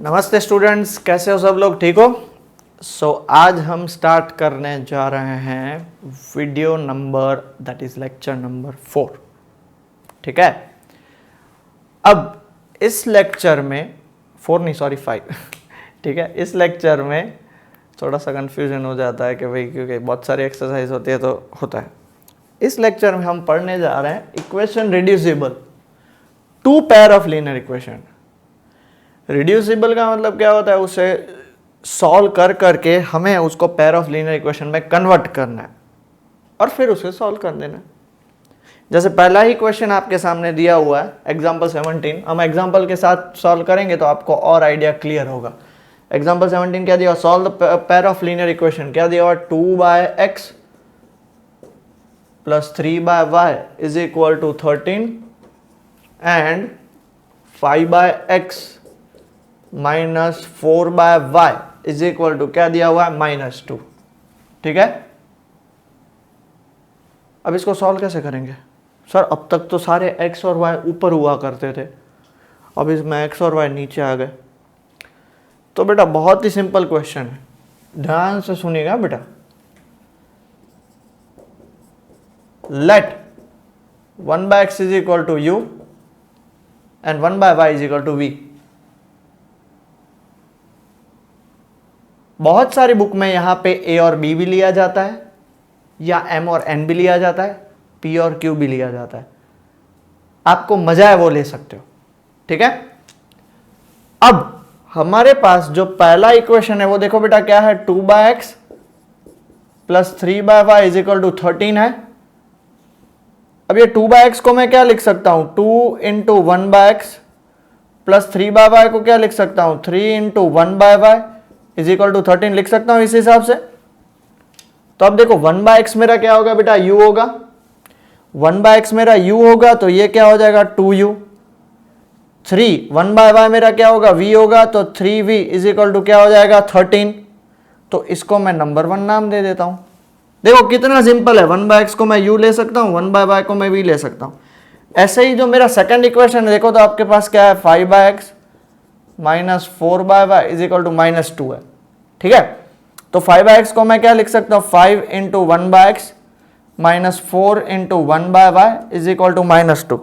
नमस्ते स्टूडेंट्स, कैसे हो सब लोग? ठीक हो? आज हम स्टार्ट करने जा रहे हैं video number that is lecture number 4। ठीक है, अब इस लेक्चर में 4 नहीं सॉरी 5 ठीक है, इस लेक्चर में थोड़ा सा कंफ्यूजन हो जाता है कि भाई क्योंकि बहुत सारी एक्सरसाइज होती है तो होता है। इस लेक्चर में हम पढ़ने जा रहे हैं equation reducible, to pair of linear equation. Reducible का मतलब क्या होता है? उसे सॉल्व कर करके हमें उसको पेयर ऑफ लीनियर इक्वेशन में कन्वर्ट करना है और फिर उसे सॉल्व कर देना है। जैसे पहला ही क्वेश्चन आपके सामने दिया हुआ है एग्जांपल 17, हम एग्जांपल के साथ सॉल्व करेंगे तो आपको और आइडिया क्लियर होगा। एग्जांपल 17 क्या दिया? Solve the pair of linear equation. क्या दिया हुआ? 2x plus 3y is equal to 13 and 5x minus 4/y is equal to क्या दिया हुआ है? -2। ठीक है, अब इसको सॉल्व कैसे करेंगे? सर अब तक तो सारे x और y ऊपर हुआ करते थे, अब इसमें x और y नीचे आ गए। तो बेटा बहुत ही सिंपल क्वेश्चन है, ध्यान से सुनिएगा बेटा। Let 1/x is equal to u and 1/y is equal to v। बहुत सारी बुक में यहां पे a और b भी लिया जाता है या m और n भी लिया जाता है, p और q भी लिया जाता है। आपको मजा है वो ले सकते हो। ठीक है, अब हमारे पास जो पहला इक्वेशन है वो देखो बेटा क्या है? 2/x plus 3/y is equal to 13 है। अब ये 2/x को मैं क्या लिख सकता हूं? 2 इंटू 1/x प्लस 3/y को क्या लिख सकता हूं? 3 into 1/y is equal to 13 लिख सकता हूं इस हिसाब से। तो अब देखो 1/x मेरा क्या होगा बेटा? u होगा। 1/x मेरा u होगा तो ये क्या हो जाएगा? 2u। 1/y मेरा क्या होगा? v होगा तो 3v इज इक्वल टू क्या हो जाएगा? 13। तो इसको मैं नंबर 1 नाम दे देता हूं। देखो कितना सिंपल है, 1/x को मैं u ले सकता हूं, 1/y को मैं v ले सकता हूं। ऐसे ही जो मेरा सेकंड इक्वेशन है देखो तो आपके पास क्या है? 5/x minus 4/y is equal to -2 है। ठीक है, तो 5x को मैं क्या लिख सकता हूं? 5 into 1/x minus 4 into 1/y is equal to -2।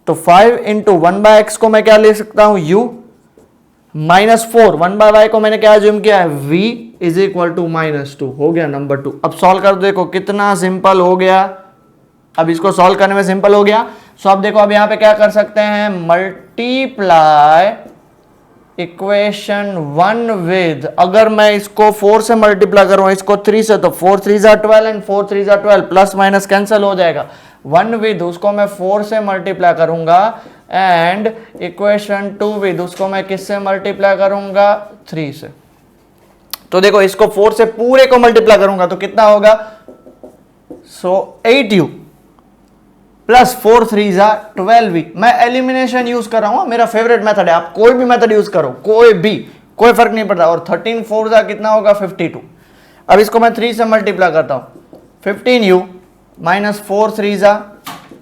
तो 5 इंटू 1/x को मैं क्या लिख सकता हूं? u माइनस 4, 1/y को मैंने क्या ज्यूम किया है? v is equal to -2। हो गया नंबर 2। अब सॉल्व कर दो, देखो कितना सिंपल हो गया। अब इसको सॉल्व करने में सिंपल हो गया। सो अब देखो अब यहां पे क्या कर सकते हैं? मल्टीप्लाई इक्वेशन 1 विद, अगर मैं इसको 4 से मल्टीप्लाई करूं, इसको 3 से, तो 4 3 जा 12 एंड 4 3 जा 12, प्लस माइनस कैंसिल हो जाएगा। 1 विद उसको मैं 4 से मल्टीप्लाई करूंगा एंड इक्वेशन 2 विद उसको मैं किससे मल्टीप्लाई करूंगा? 3 से। तो देखो इसको 4 से पूरे को मल्टीप्लाई करूंगा तो कितना होगा? 8u प्लस 4 3 जा 12v। मैं एलिमिनेशन यूज कर रहा हूं, मेरा फेवरेट मेथड है। आप कोई भी मेथड यूज करो, कोई फर्क नहीं पड़ता। और 13 4 जा कितना होगा? 52। अब इसको मैं 3 से मल्टीप्लाई करता हूं, 15u माइनस 4 3 जा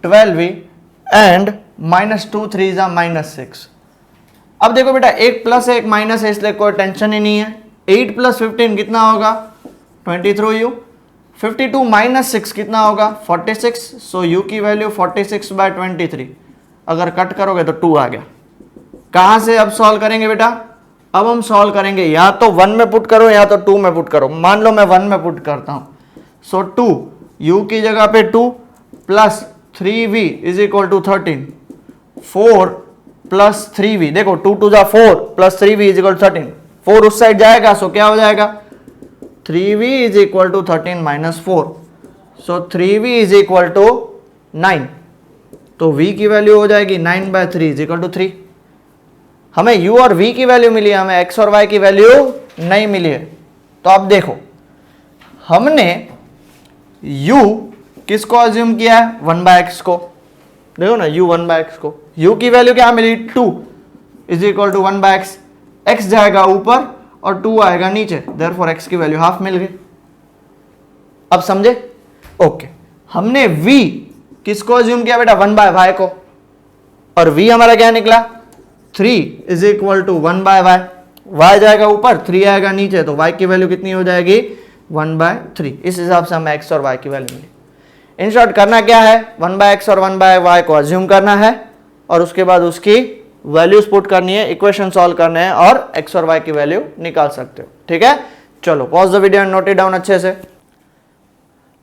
12v एंड -2 3 जा -6। अब देखो बेटा एक प्लस है एक माइनस है, इसलिए कोई टेंशन ही नहीं है। 8 प्लस 15 कितना होगा? 23u। 52 माइनस 6 कितना होगा? 46। सो u की वैल्यू 46/23। अगर कट करोगे तो 2 आ गया। कहां से अब सॉल्व करेंगे बेटा? अब हम सॉल्व करेंगे या तो 1 में पुट करो या तो 2 में पुट करो। मान लो मैं 1 में पुट करता हूं, सो 2 u की जगह पे 2 plus 3v is equal to 13, 4 plus 3v, देखो 2 2 जा 4 plus 3v is equal to 13। 4 उस साइड जाएगा सो क्या हो जाएगा? 3v is equal to 13 minus 4, so 3v is equal to 9। तो v की वैल्यू हो जाएगी 9/3 इज इक्वल टू 3। हमें u और v की वैल्यू मिली है, हमें x और y की वैल्यू नहीं मिली है। तो अब देखो हमने u किसको अज्यूम किया है? 1/x को। देखो ना u 1/x को, u की वैल्यू क्या मिली? 2 is equal to 1/x। x जाएगा ऊपर और 2 आएगा नीचे, देयरफॉर x की वैल्यू हाफ मिल गई। अब समझे? ओके, हमने v किसको अज्यूम किया बेटा? 1/y को, और v हमारा क्या निकला? 3 is equal to 1 by y, y जाएगा ऊपर 3 आएगा नीचे, तो वाई की वैल्यू कितनी हो जाएगी 1/3। इस हिसाब से हमें एक्स और वाई की वैल्यू मिली। इन शॉर्ट करना क्या है, 1/x और 1/y को अज्यूम करना है और उसके बाद उसकी वैल्यूज पुट करनी है, इक्वेशन सॉल्व करने हैं और x और y की वैल्यू निकाल सकते हो। ठीक है, चलो pause the video and note it down अच्छे से।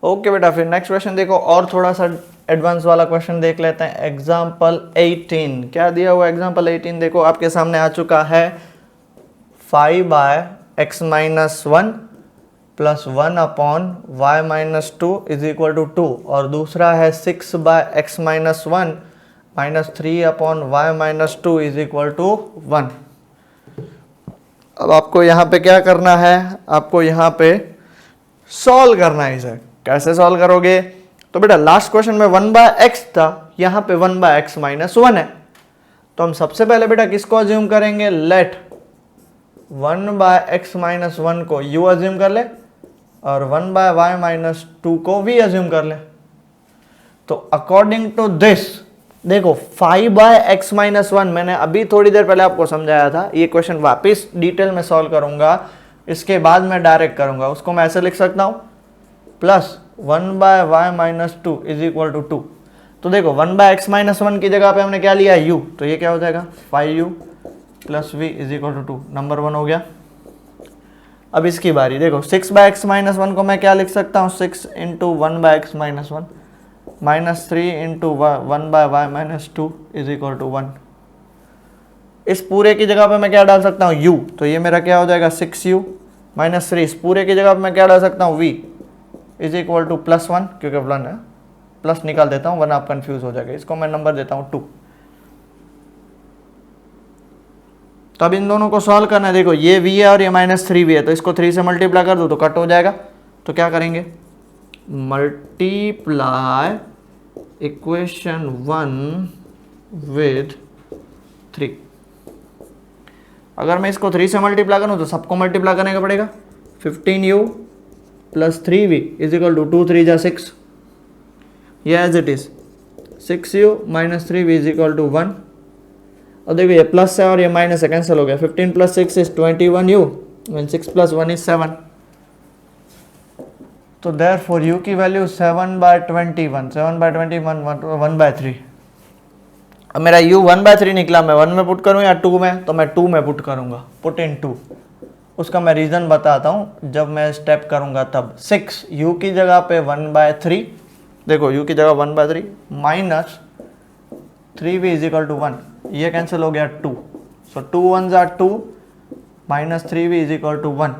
ओके बेटा, फिर नेक्स्ट क्वेश्चन देखो, और थोड़ा सा एडवांस वाला क्वेश्चन देख लेते हैं। एग्जाम्पल 18 क्या दिया हुआ, एग्जाम्पल 18 देखो आपके सामने आ चुका है। 5/x - 1 plus 1/y - 2 is equal to 2, और दूसरा है 6/x - 1 minus 3/y - 2 is equal to 1। अब आपको यहाँ पे क्या करना है, आपको यहाँ पे सॉल्व करना है इसे। कैसे सॉल्व करोगे, तो बेटा लास्ट क्वेश्चन में 1/x था, यहाँ पे 1/x - 1 है, तो हम सबसे पहले बेटा किसको अज्यूम करेंगे, लेट 1/x - 1 को u अज्यूम कर ले और 1/y - 2 को v अज्यूम कर ले। तो अकॉर्डिंग टू दिस देखो 5/x - 1 मैंने अभी थोड़ी देर पहले आपको समझाया था, ये क्वेश्चन वापस डिटेल में सॉल्व करूंगा, इसके बाद मैं डायरेक्ट करूंगा। उसको मैं ऐसे लिख सकता हूं, plus 1/y - 2 is equal to 2। तो देखो 1/x - 1 की जगह पे हमने क्या लिया u, तो ये क्या हो जाएगा 5u plus v is equal to 2, number 1 हो गया। अब इसकी बारी देखो, 6/x - 1 को मैं क्या लिख सकता हूँ, 6 into 1/x - 1 minus 3 into 1/y - 2 is equal to 1। इस पूरे की जगह पे मैं क्या डाल सकता हूँ u, तो ये मेरा क्या हो जाएगा 6u माइनस 3। इस पूरे की जगह पे मैं क्या डाल सकता हूँ v is equal two plus 1, क्योंकि 1 है, प्लस निकाल देता हूँ, 1 आप कंफ्यूज हो जाएगा। इसको मैं नंबर देता हूँ 2। तो अब इन दोनों को सॉल्व करना है। देखो ये v है और ये -3v है, तो इसको 3 से मल्टीप्लाई कर दो तो कट हो जाएगा। तो क्या करेंगे, मल्टीप्लाई इक्वेशन 1 विद 3। अगर मैं इसको 3 से मल्टीप्लाई करूं तो सबको मल्टीप्लाई करने का पड़ेगा। 15u plus 3v is equal to 2 3 जा 6, ये as it is 6u minus 3v is equal to 1। और देखो ये प्लस है और ये माइनस है, कैंसिल हो गया। 15 plus 6 is 21u and 6 plus 1 is 7। तो देयरफॉर u की वैल्यू 7/21, 7/21 1/3। अब मेरा u 1/3 निकला, मैं 1 में पुट करूं या 2 में, तो मैं 2 में पुट करूंगा, पुट इन 2। उसका मैं रीज़न बताता हूं जब मैं स्टेप करूंगा तब। 6 u की जगह पे 1/3, देखो u की जगह 1/3 minus 3v is equal to 1, ये कैंसिल हो गया 2। So 2 1s are 2 minus 3v is equal to 1।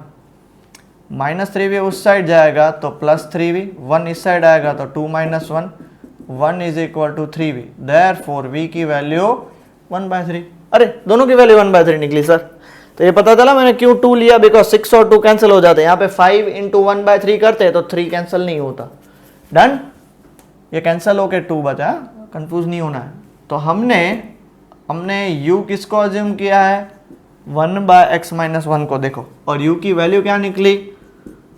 Minus 3v उस साइड जाएगा तो प्लस 3v, 1 इस साइड आएगा तो 2 minus 1, 1 is equal to 3v। Therefore v की वैल्यू 1/3। अरे दोनों की वैल्यू 1/3 निकली सर, तो ये पता चला मैंने क्यों 2 लिया, बिकॉज 6 और 2 कैंसिल हो जाते हैं। यहाँ पे 5 इंटू 1/3 करते तो 3 कैंसिल नहीं होता। डन, ये कैंसिल होके 2 बचा, कंफ्यूज नहीं होना है। तो हमने u किसको अज्यूम किया है, 1/x - 1 को। देखो और u की वैल्यू क्या निकली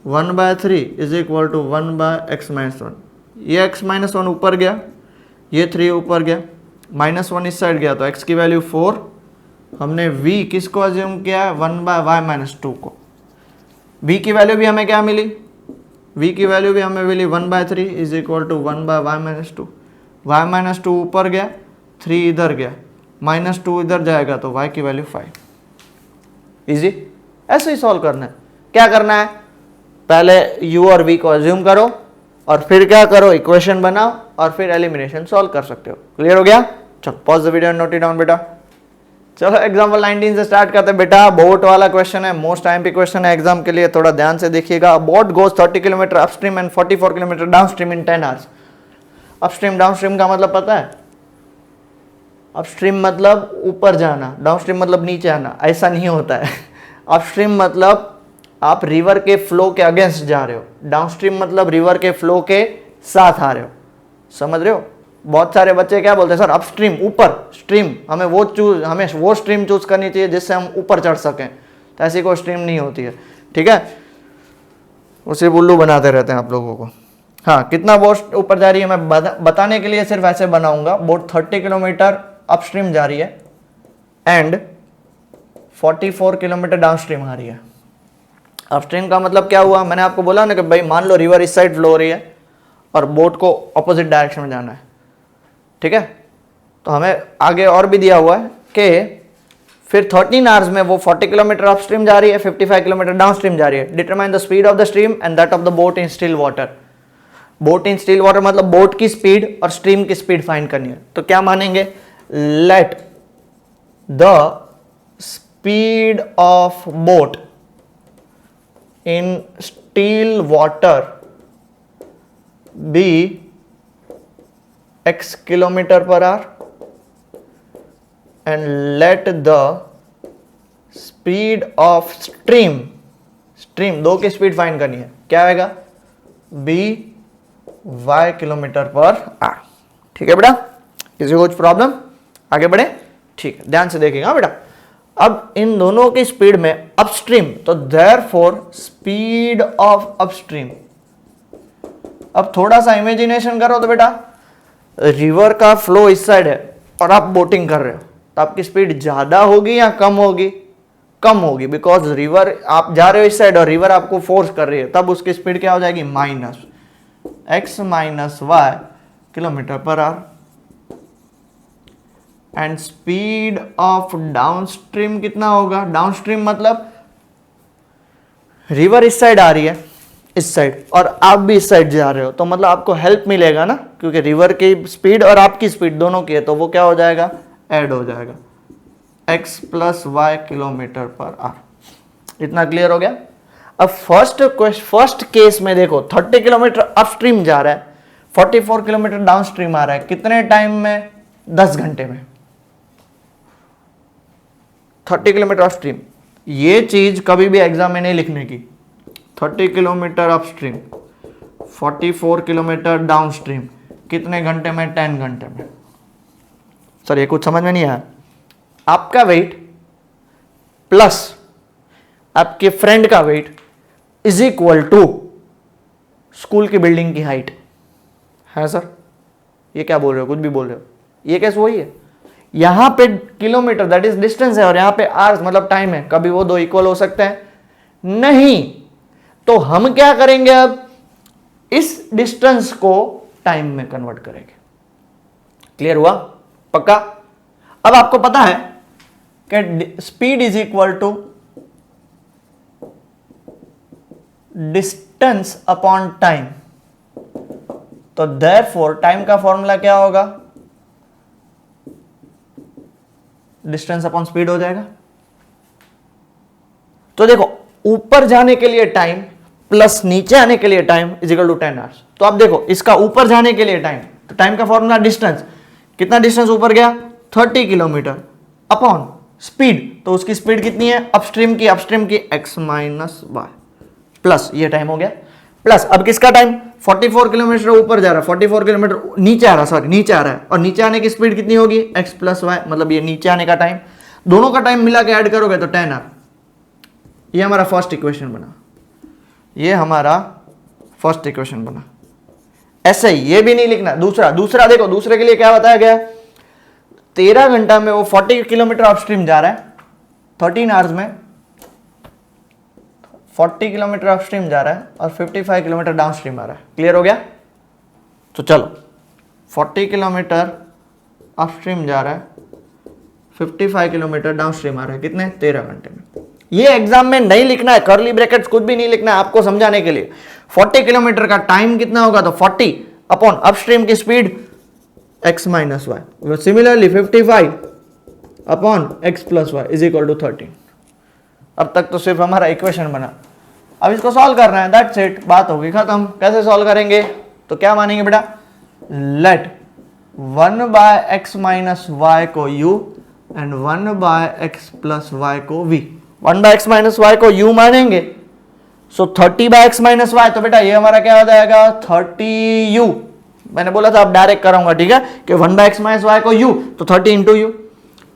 1/3 इज इक्वल टू 1/x - 1। ये x - 1 ऊपर गया, ये 3 ऊपर गया, -1 इस साइड गया, तो x की वैल्यू 4। हमने v किसको अज्यूम किया है 1/y - 2 को। v की वैल्यू भी हमें क्या मिली, v की वैल्यू भी हमें मिली 1/3 is equal to 1/y - 2। y - 2 ऊपर गया, 3 इधर गया, -2 इधर जाएगा, तो y की वैल्यू 5। इजी, ऐसे ही सॉल्व करना है। क्या करना है, पहले u और v को अज्यूम करो और फिर क्या करो, इक्वेशन बनाओ और फिर एलिमिनेशन सॉल्व कर सकते हो। क्लियर हो गया, चलो pause the video and note it down बेटा। चलो एग्जाम्पल 19 से स्टार्ट करते हैं बेटा। बोट वाला क्वेश्चन है, मोस्ट टाइम पे क्वेश्चन है एग्जाम के लिए, थोड़ा ध्यान से देखिएगा। Boat goes 30 kilometre upstream and 44 kilometre downstream in 10 hours. Upstream downstream का मतलब पता है, अपस्ट्रीम मतलब ऊपर जाना, डाउनस्ट्रीम मतलब नीचे आना, ऐसा नहीं होता है। अपस्ट्रीम मतलब आप रिवर के फ्लो के अगेंस्ट जा रहे हो, डाउनस्ट्रीम मतलब रिवर के फ्लो के साथ आ रहे हो। समझ रहे हो, बहुत सारे बच्चे क्या बोलते हैं सर अपस्ट्रीम ऊपर स्ट्रीम, हमें वो स्ट्रीम चूज करनी चाहिए जिससे हम ऊपर चढ़ सकें। तो ऐसी कोई स्ट्रीम नहीं होती है, ठीक है, उसे उल्लू बनाते रहते हैं आप लोगों को। हाँ, कितना बोट ऊपर जा रही है मैं बताने के लिए सिर्फ ऐसे बनाऊंगा। बोट 30 किलोमीटर अपस्ट्रीम जा रही है, एंड 44 किलोमीटर डाउनस्ट्रीम आ रही है। अपस्ट्रीम का मतलब क्या हुआ, मैंने आपको बोला ना कि भाई मान लो रिवर इस साइड फ्लो हो रही है और बोट को ऑपोजिट डायरेक्शन में जाना है, ठीक है। तो हमें आगे और भी दिया हुआ है कि फिर 13 आवर्स में वो 40 किलोमीटर अपस्ट्रीम जा रही है, 55 किलोमीटर डाउनस्ट्रीम जा रही है। Determine the speed of the stream and that of the boat in still water. Boat in still water मतलब बोट की स्पीड और स्ट्रीम की स्पीड फाइंड करनी है। तो क्या मानेंगे, let the speed of boat in still water be x kilometre per hour and let the speed of stream दो की स्पीड फाइंड करनी है, क्या आएगा, b y kilometre per our. ठीक है बेटा, किसी को कुछ प्रॉब्लम, आगे बढ़े, ठीक है, ध्यान से देखिएगा बेटा। अब इन दोनों की स्पीड में अपस्ट्रीम, तो देयरफॉर स्पीड ऑफ अपस्ट्रीम। अब थोड़ा सा इमेजिनेशन करो तो बेटा, रिवर का फ्लो इस साइड है और आप बोटिंग कर रहे हो, तो आपकी स्पीड ज्यादा होगी या कम होगी, कम होगी, बिकॉज रिवर आप जा रहे हो इस साइड और रिवर आपको फोर्स कर रही है, तब उसकी स्पीड क्या हो जाएगी, minus x minus y kilometre per hour. And speed of downstream कितना होगा, डाउनस्ट्रीम मतलब रिवर इस साइड आ रही है, इस साइड, और आप भी इस साइड जा रहे हो, तो मतलब आपको हेल्प मिलेगा ना, क्योंकि रिवर की स्पीड और आपकी स्पीड दोनों की है, तो वो क्या हो जाएगा, ऐड हो जाएगा, x plus y kilometre per hour. इतना क्लियर हो गया। अब फर्स्ट केस में देखो 30 किलोमीटर अपस्ट्रीम जा रहा है, 44 किलोमीटर डाउनस्ट्रीम आ रहा है, कितने टाइम में, 10 घंटे में। 30 किलोमीटर अपस्ट्रीम, ये चीज कभी भी एग्जाम में नहीं लिखने की। 30 किलोमीटर अपस्ट्रीम, 44 किलोमीटर डाउनस्ट्रीम, कितने घंटे में, 10 घंटे में। सर ये कुछ समझ में नहीं आया। आपका वेट प्लस आपके फ्रेंड का weight is equal to school की बिल्डिंग की हाइट है। सर ये क्या बोल रहे हो, कुछ भी बोल रहे हो, ये कैसे वही है। यहां पे किलोमीटर दैट इज डिस्टेंस है और यहां पे आवर्स मतलब टाइम है, कभी वो दो इक्वल हो सकते हैं नहीं। तो हम क्या करेंगे, अब इस डिस्टेंस को टाइम में कन्वर्ट करेंगे। क्लियर हुआ, पक्का। अब आपको पता है कि speed is equal to distance upon time, तो देयरफॉर टाइम का फॉर्मूला क्या होगा, डिस्टेंस अपॉन स्पीड हो जाएगा। तो देखो ऊपर जाने के लिए टाइम प्लस नीचे आने के लिए time is equal to 10 hours. तो आप देखो इसका ऊपर जाने के लिए टाइम, तो टाइम का फॉर्मूला डिस्टेंस, कितना डिस्टेंस ऊपर गया, 30 किलोमीटर अपॉन स्पीड, तो उसकी स्पीड कितनी है, अपस्ट्रीम की x माइनस वाई प्लस ये टाइम हो गया, प्लस अब किसका टाइम, 44 किलोमीटर ऊपर जा रहा है, 44 किलोमीटर नीचे आ रहा है, नीचे आ रहा है, और नीचे आने की स्पीड कितनी होगी, x प्लस वाई, मतलब ये नीचे आने का टाइम, दोनों का टाइम मिला के ऐड करोगे तो 10 आवर। ये हमारा फर्स्ट इक्वेशन बना, ये हमारा फर्स्ट इक्वेशन बना। ऐसे ही ये भी नहीं लिखना, दूसरा देखो, दूसरे के लिए क्या बताया गया, 13 घंटा में वो 40 किलोमीटर अपस्ट्रीम जा रहा है, 13 आवर्स में 40 किलोमीटर अपस्ट्रीम जा रहा है और 55 किलोमीटर डाउनस्ट्रीम आ रहा है। क्लियर हो गया। तो चलो 40 किलोमीटर अपस्ट्रीम जा रहा है, 55 किलोमीटर डाउनस्ट्रीम आ रहा है, कितने, 13 घंटे में। ये एग्जाम में नहीं लिखना है, कर्ली ब्रैकेट्स कुछ भी नहीं लिखना है, आपको समझाने के लिए। 40 किलोमीटर का टाइम कितना होगा, तो 40 अपॉन अपस्ट्रीम की speed x minus y, similarly 55 upon x plus y is equal to 13। अब तक तो सिर्फ हमारा इक्वेशन बना, अब इसको सॉल्व करना है, दैट्स इट, बात होगी खत्म। कैसे सॉल्व करेंगे, तो क्या मानेंगे बेटा, let 1 by x minus y को u and 1 by x plus y को v। 1 by x minus y को u मानेंगे, so 30 by x minus y, तो बेटा ये हमारा क्या हो जाएगा, 30u। मैंने बोला था अब डायरेक्ट कराऊंगा, ठीक है, कि 1 बाय एक्स माइनस वाई को u, तो 30 into u,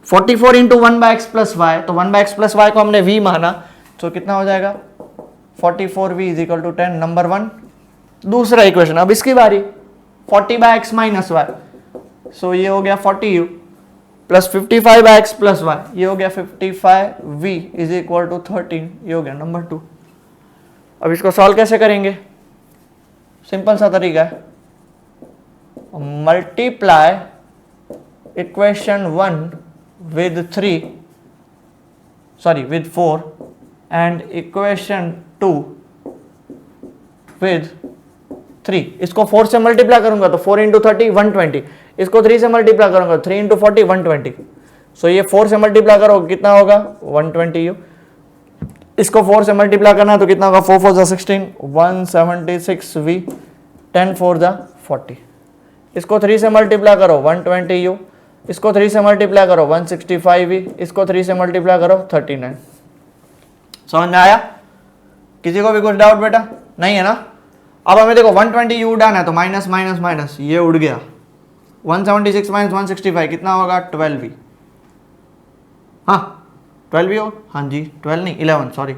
44 into 1 by x plus y, तो 1 बाय एक्स प्लस वाई को हमने v माना, तो कितना हो जाएगा, 44v is equal to 10, number 1। दूसरा इक्वेशन, अब इसकी बारी, 40 by x minus y, so ये हो गया 40u plus 55 by x plus y, ये हो गया 55v इज इक्वल टू 13, ये हो गया नंबर 2। अब इसको सॉल्व कैसे करेंगे? सिंपल सा तरीका है, multiply equation 1 with 3 sorry with 4 and equation 2 with 3। इसको 4 से मल्टीप्लाई करूंगा तो 4 इंटू 30 120, इसको 3 से मल्टीप्लाई करूंगा 3 इंटू 40 120। सो ये 4 से मल्टीप्लाई करो कितना होगा 120u, इसको 4 से मल्टीप्लाई करना है तो कितना होगा 4 4 जा 16 176v 10 4 जा 40। इसको 3 से मल्टीप्लाई करो 120u, इसको 3 से मल्टीप्लाई करो 165v, इसको 3 से मल्टीप्लाई करो 39। समझ में आया? किसी को भी कुछ डाउट बेटा? नहीं है ना? अब हमें देखो 120u उड़ाना है तो माइनस माइनस माइनस ये उड़ गया, 176 माइनस 165 कितना होगा 12v। हाँ 12v हो, हाँ जी 12 नहीं 11 सॉरी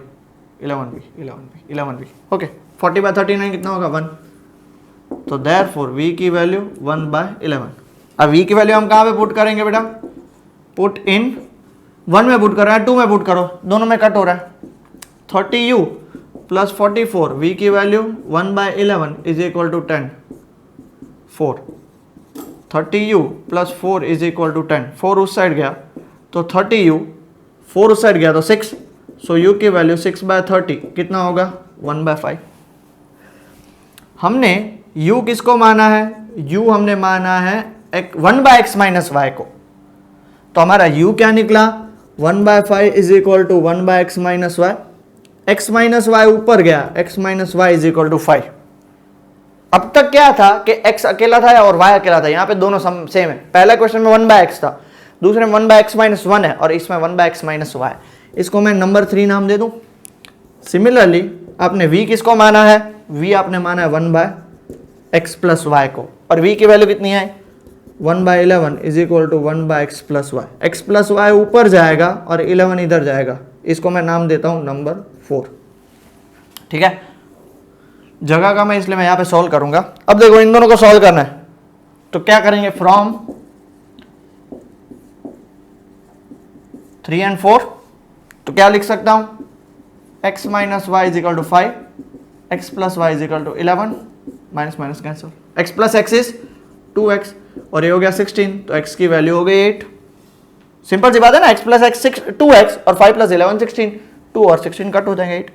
11v ओके। 40 बाय 39 कितना होगा 1, तो देयरफॉर v की वैल्यू 1 बाय 11। अब v की वैल्यू हम कहाँ पे पुट करेंगे बेटा? पुट इन 1 में पुट कर रहा है 2 में पुट करो, दोनों में कट हो रहा है। 30u प्लस 44 v की value 1 by 11 is equal to 10 4। 30u plus 4 is equal to 10, 4 उस साइड गया तो 30u, 4 उस साइड गया तो 6, सो u की वैल्यू 6 बाय 30 कितना होगा 1 बाय 5। हमने u किसको माना है? u हमने माना है 1 बाय एक्स माइनस वाई को, तो हमारा u क्या निकला 1 by 5 is equal to 1 by x minus y. X minus y ऊपर गया, x minus y is equal to 5। अब तक क्या था कि x अकेला था और y अकेला था, यहाँ पे दोनों सेम है। पहला क्वेश्चन में 1 बाय एक्स था, दूसरे में 1 बाय एक्स माइनस 1 है और इसमें 1 बाय एक्स माइनस वाई। इसको मैं नंबर 3 नाम दे दूं। सिमिलरली आपने v किसको माना है? v आपने माना है 1 बाय एक्स प्लस वाई को, और v की वैल्यू कितनी है 1 by 11 is equal to 1 by x plus y. X plus y ऊपर जाएगा और 11 इधर जाएगा, इसको मैं नाम देता हूं नंबर 4। ठीक है, जगह का मैं इसलिए मैं यहां पे सॉल्व करूंगा। अब देखो इन दोनों को सॉल्व करना है तो क्या करेंगे, फ्रॉम 3 and 4 तो क्या लिख सकता हूं x minus y is equal to 5, x plus y is equal to 11, minus minus cancel, x plus x is 2x और ये हो गया 16, तो x की वैल्यू हो गई 8। सिंपल सी बात है ना, x प्लस एक्स 2x और 5 प्लस 11 16, 2 और 16 कट हो जाएंगे 8।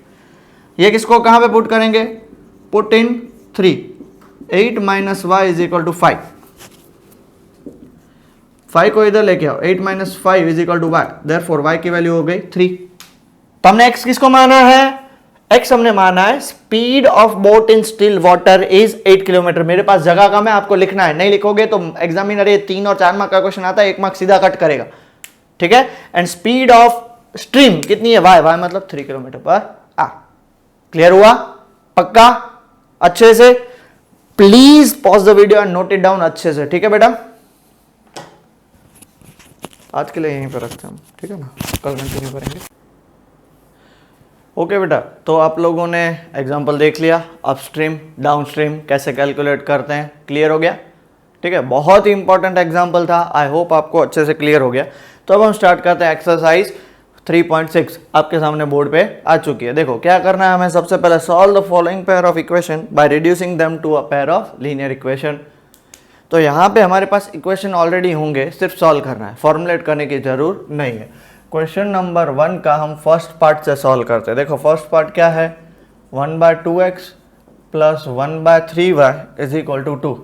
ये किसको कहां पे पुट करेंगे? Put in 3, 8 minus y is equal to 5, 5 को इधर लेके आओ, 8 minus 5 is equal to y, therefore y की वैल्यू हो गई 3। तो हमने x किसको माना है? x हमने माना है speed of boat in still water is 8 kilometre. मेरे पास जगह कम है, आपको लिखना है, नहीं लिखोगे तो एग्जामिनर ये 3 और 4 मार्क का क्वेश्चन आता है, 1 मार्क सीधा कट करेगा। ठीक है, एंड स्पीड ऑफ स्ट्रीम कितनी है? y मतलब 3 किलोमीटर पर आवर। क्लियर हुआ? पक्का? अच्छे से please pause the video and note it down अच्छे से। ठीक है बेटा, आज के लिए यहीं पर रखते हैं हम, ठीक है ना, कल कंटिन्यू करेंगे। ओके बेटा, तो आप लोगों ने एग्जांपल देख लिया, अपस्ट्रीम डाउनस्ट्रीम कैसे कैलकुलेट करते हैं, क्लियर हो गया? ठीक है, बहुत ही इंपॉर्टेंट एग्जांपल था, आई होप आपको अच्छे से क्लियर हो गया। तो अब हम स्टार्ट करते हैं एक्सरसाइज 3.6, आपके सामने बोर्ड पे आ चुकी है। देखो क्या करना है हमें, सबसे पहले solve the following pair of equation by reducing them to a pair of linear equation. तो यहाँ पे हमारे पास इक्वेशन ऑलरेडी होंगे, सिर्फ सॉल्व करना है, फॉर्मुलेट करने की जरूर नहीं है। क्वेश्चन नंबर 1 का हम फर्स्ट पार्ट से सॉल्व करते हैं। देखो फर्स्ट पार्ट क्या है, 1 बाय 2x plus 1 by 3y is equal to 2।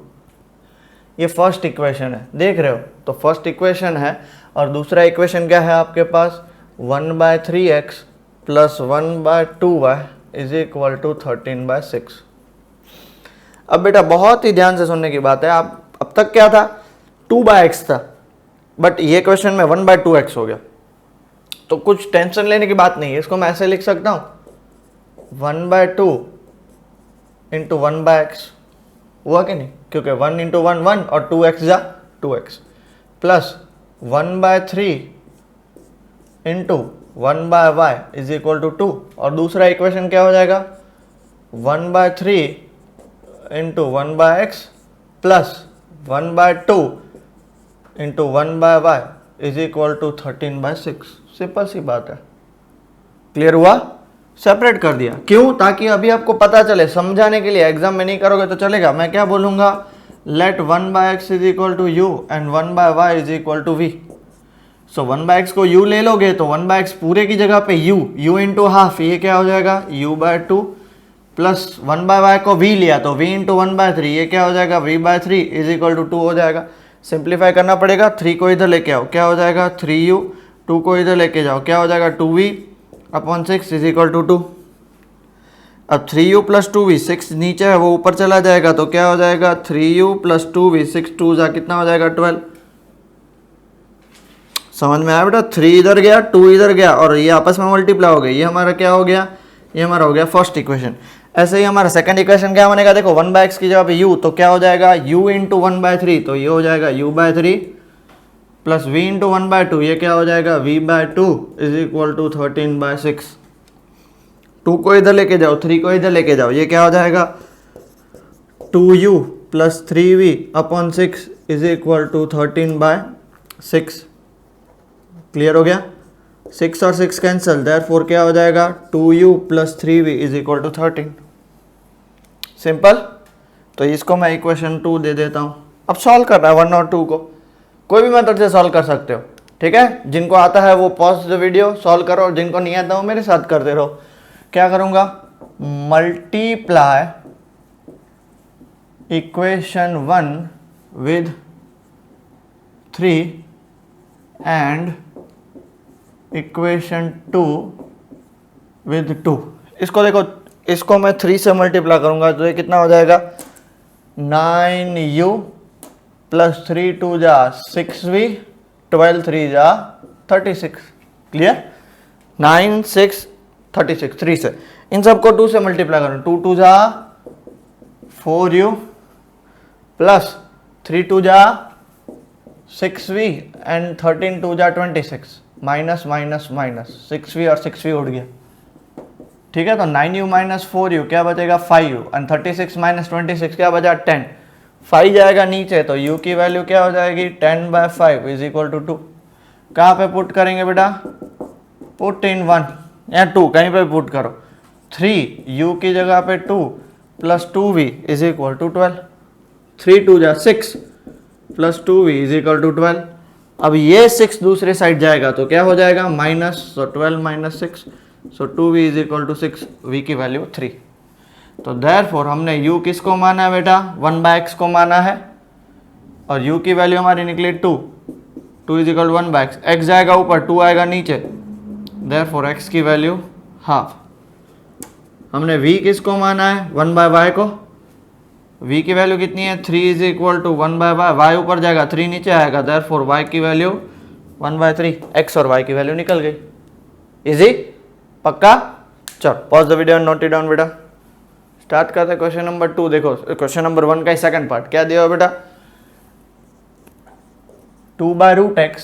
ये फर्स्ट इक्वेशन है, देख रहे हो? तो फर्स्ट इक्वेशन है, और दूसरा इक्वेशन क्या है आपके पास, 1 by 3x plus 1 by 2y is equal to 13 by 6। अब बेटा बहुत ही ध्यान से सुनने की बात है, आप अब तक क्या था 2 बाय x था, बट ये क्वेश्चन में 1 बाय 2x हो गया, तो कुछ टेंशन लेने की बात नहीं है। इसको मैं ऐसे लिख सकता हूं 1 बाय 2 इंटू 1 बाय x, हुआ कि नहीं? क्योंकि 1 इंटू 1 1 और 2x जा 2x, plus 1 by 3 into 1 by y is equal to 2, और दूसरा इक्वेशन क्या हो जाएगा 1 by 3 into 1 by x plus 1 by 2 into 1 by y is equal to 13/6। Simple सी बात है। क्लियर हुआ? सेपरेट कर दिया। क्यों? ताकि अभी आपको पता चले, समझाने के लिए। एग्जाम में नहीं करोगे तो चलेगा। मैं क्या बोलूंगा, let 1/x is equal to u and 1/y is equal to v. So 1/x को u ले लोगे तो 1/x पूरे की जगह पे u इंटू हाफ, ये क्या हो जाएगा u/2, प्लस 1/y को v लिया तो v इंटू 1/3, ये क्या हो जाएगा v/3 इज इक्वल टू 2 हो जाएगा। सिंप्लीफाई करना पड़ेगा। 3 को इधर लेके आओ, क्या हो जाएगा 3u, 2 को इधर लेके जाओ, क्या हो जाएगा 2v/6 इज इक्वल टू 2। अब 3u प्लस 2v, 6 नीचे है वो ऊपर चला जाएगा तो क्या हो जाएगा 3u प्लस 2v, 6 2 जा कितना हो जाएगा 12। समझ में आया बेटा? 3 इधर गया, 2 इधर गया और ये आपस में मल्टीप्लाई हो गए। ये हमारा क्या हो गया, ये हमारा हो गया फर्स्ट इक्वेशन। ऐसे ही हमारा सेकंड इक्वेशन क्या बनेगा, देखो 1/x की जगह पे u तो क्या हो जाएगा u इंटू 1/3, तो ये हो जाएगा u/3 प्लस v इंटू 1/2, ये क्या हो जाएगा v/2 इज इक्वल टू 13/6। 2 को इधर लेके जाओ, 3 को इधर लेके जाओ, ये क्या हो जाएगा 2u plus 3v/6 is equal to 13/6। Clear हो गया? 6 और 6 कैंसिल, देयरफॉर क्या हो जाएगा 2u plus 3v is equal to 13। Simple. तो इसको मैं इक्वेशन 2 दे देता हूँ। अब सॉल्व करना है 1 और 2 को, कोई भी मेथड से सॉल्व कर सकते हो, ठीक है? जिनको आता है वो पॉज द वीडियो सॉल्व करो, और जिनको नहीं आता वो मेरे साथ करते रहो। क्या करूँगा, multiply equation 1 with 3 and equation 2 with 2। इसको देखो, इसको मैं 3 से मल्टीप्लाई करूंगा तो ये कितना हो जाएगा 9u प्लस 3 2 जा 6v, 12 3 जा 36। क्लियर? 9 6 36 3 से। इन सबको 2 से मल्टीप्लाई करूँ, 2 2 जा 4u प्लस 3 2 जा 6v एंड 13 2 जा 26, माइनस माइनस माइनस 6v और 6v उड़ गया। ठीक है, तो 9u माइनस 4u क्या बचेगा 5u एंड 36 माइनस 26 क्या बचा 10। 5 जाएगा नीचे तो u की वैल्यू क्या हो जाएगी 10/5 इज इक्वल टू 2। कहाँ पे पुट करेंगे बेटा, पुट इन 1 या 2, कहीं पे पुट करो। 3u की जगह पे 2 plus 2v is equal to 12। 3 2 जा 6 plus 2v is equal to 12। अब ये 6 दूसरे साइड जाएगा तो क्या हो जाएगा minus, so 12 minus 6, so 2v is equal to 6, v की वैल्यू 3। तो देयरफॉर हमने u किसको माना है बेटा 1/x को माना है, और u की वैल्यू हमारी निकली 2 is equal to 1/x। x जाएगा ऊपर, 2 आएगा नीचे, देयरफॉर x की वैल्यू हाफ। हमने v किसको माना है 1/y को, v की वैल्यू कितनी है 3 is equal to 1/y, y ऊपर जाएगा 3 नीचे आएगा, देयरफॉर y की वैल्यू 1/3। x और y की वैल्यू निकल गई। इजी? पक्का? चल pause the video and note it down बेटा। स्टार्ट करते हैं क्वेश्चन नंबर 2। देखो क्वेश्चन नंबर 1 का ही सेकंड पार्ट क्या दिया हो बेटा, 2/√x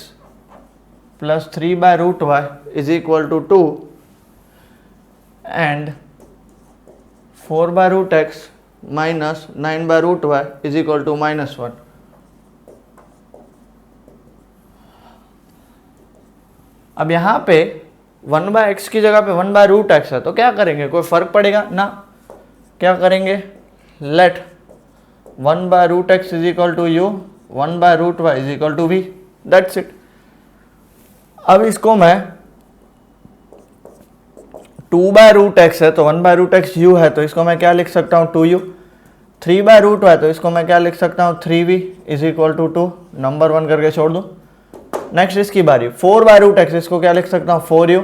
plus 3/√y is equal to 2 and 4/√x minus 9/√y is equal to -1। अब यहाँ पे 1/x की जगह पे 1/√x है तो क्या करेंगे, कोई फर्क पड़ेगा ना? क्या करेंगे, let 1/√x is equal to u, 1/√y is equal to v, that's it. अब इसको मैं 2/√x है तो 1/√x u है तो इसको मैं क्या लिख सकता हूँ 2u। 3/√y तो इसको मैं क्या लिख सकता हूँ 3v is equal to 2, number 1 करके छोड़ दूँ। नेक्स्ट इसकी बारी, 4/√x इसको क्या लिख सकता हूँ 4u।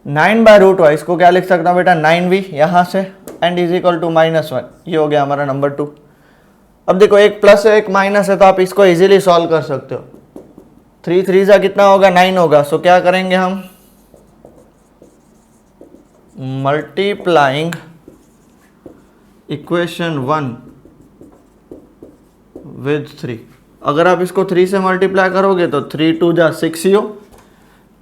9/√y इसको क्या लिख सकता हूँ बेटा 9v यहाँ से, एंड इज इक्वल टू -1। ये हो गया हमारा नंबर 2। अब देखो एक प्लस है एक माइनस है तो आप इसको इजीली सॉल्व कर सकते हो। 3 3 जा कितना होगा 9 होगा। सो क्या करेंगे हम, मल्टीप्लाइंग इक्वेशन 1 विद 3। अगर आप इसको 3 से मल्टीप्लाई करोगे तो 3 2 जा 6u,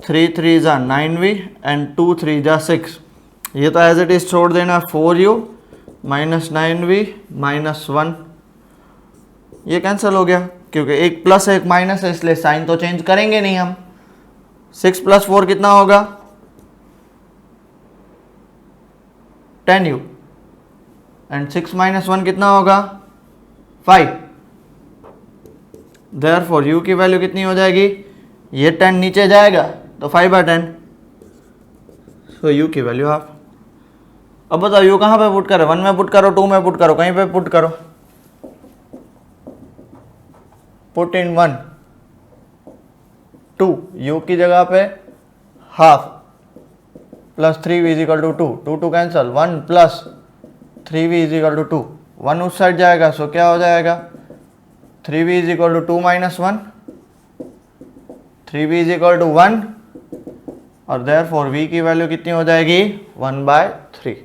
3 3 जा 9v एंड 2 3 जा 6। ये तो एज इट इज छोड़ देना, 4u माइनस 9v माइनस 1, ये कैंसिल हो गया। क्योंकि एक प्लस है एक माइनस है, इसलिए साइन तो चेंज करेंगे नहीं हम। 6 + 4 कितना होगा 10u, एंड 6 - 1 कितना होगा 5। देयरफॉर u की वैल्यू कितनी हो जाएगी, ये 10 नीचे जाएगा तो 5/10, सो u की वैल्यू हाफ। अब बताओ u कहाँ पे पुट करो, 1 में पुट करो, 2 में पुट करो, कहीं पे पुट करो। पुट इन 1 2, u की जगह पे half plus 3v = 2, 2 2 cancel, 1 plus 3v = 2, 1 उस साइड जाएगा, सो क्या हो जाएगा 3v = 2 - 1, 3v = 1, और देयरफॉर v की वैल्यू कितनी हो जाएगी 1/3।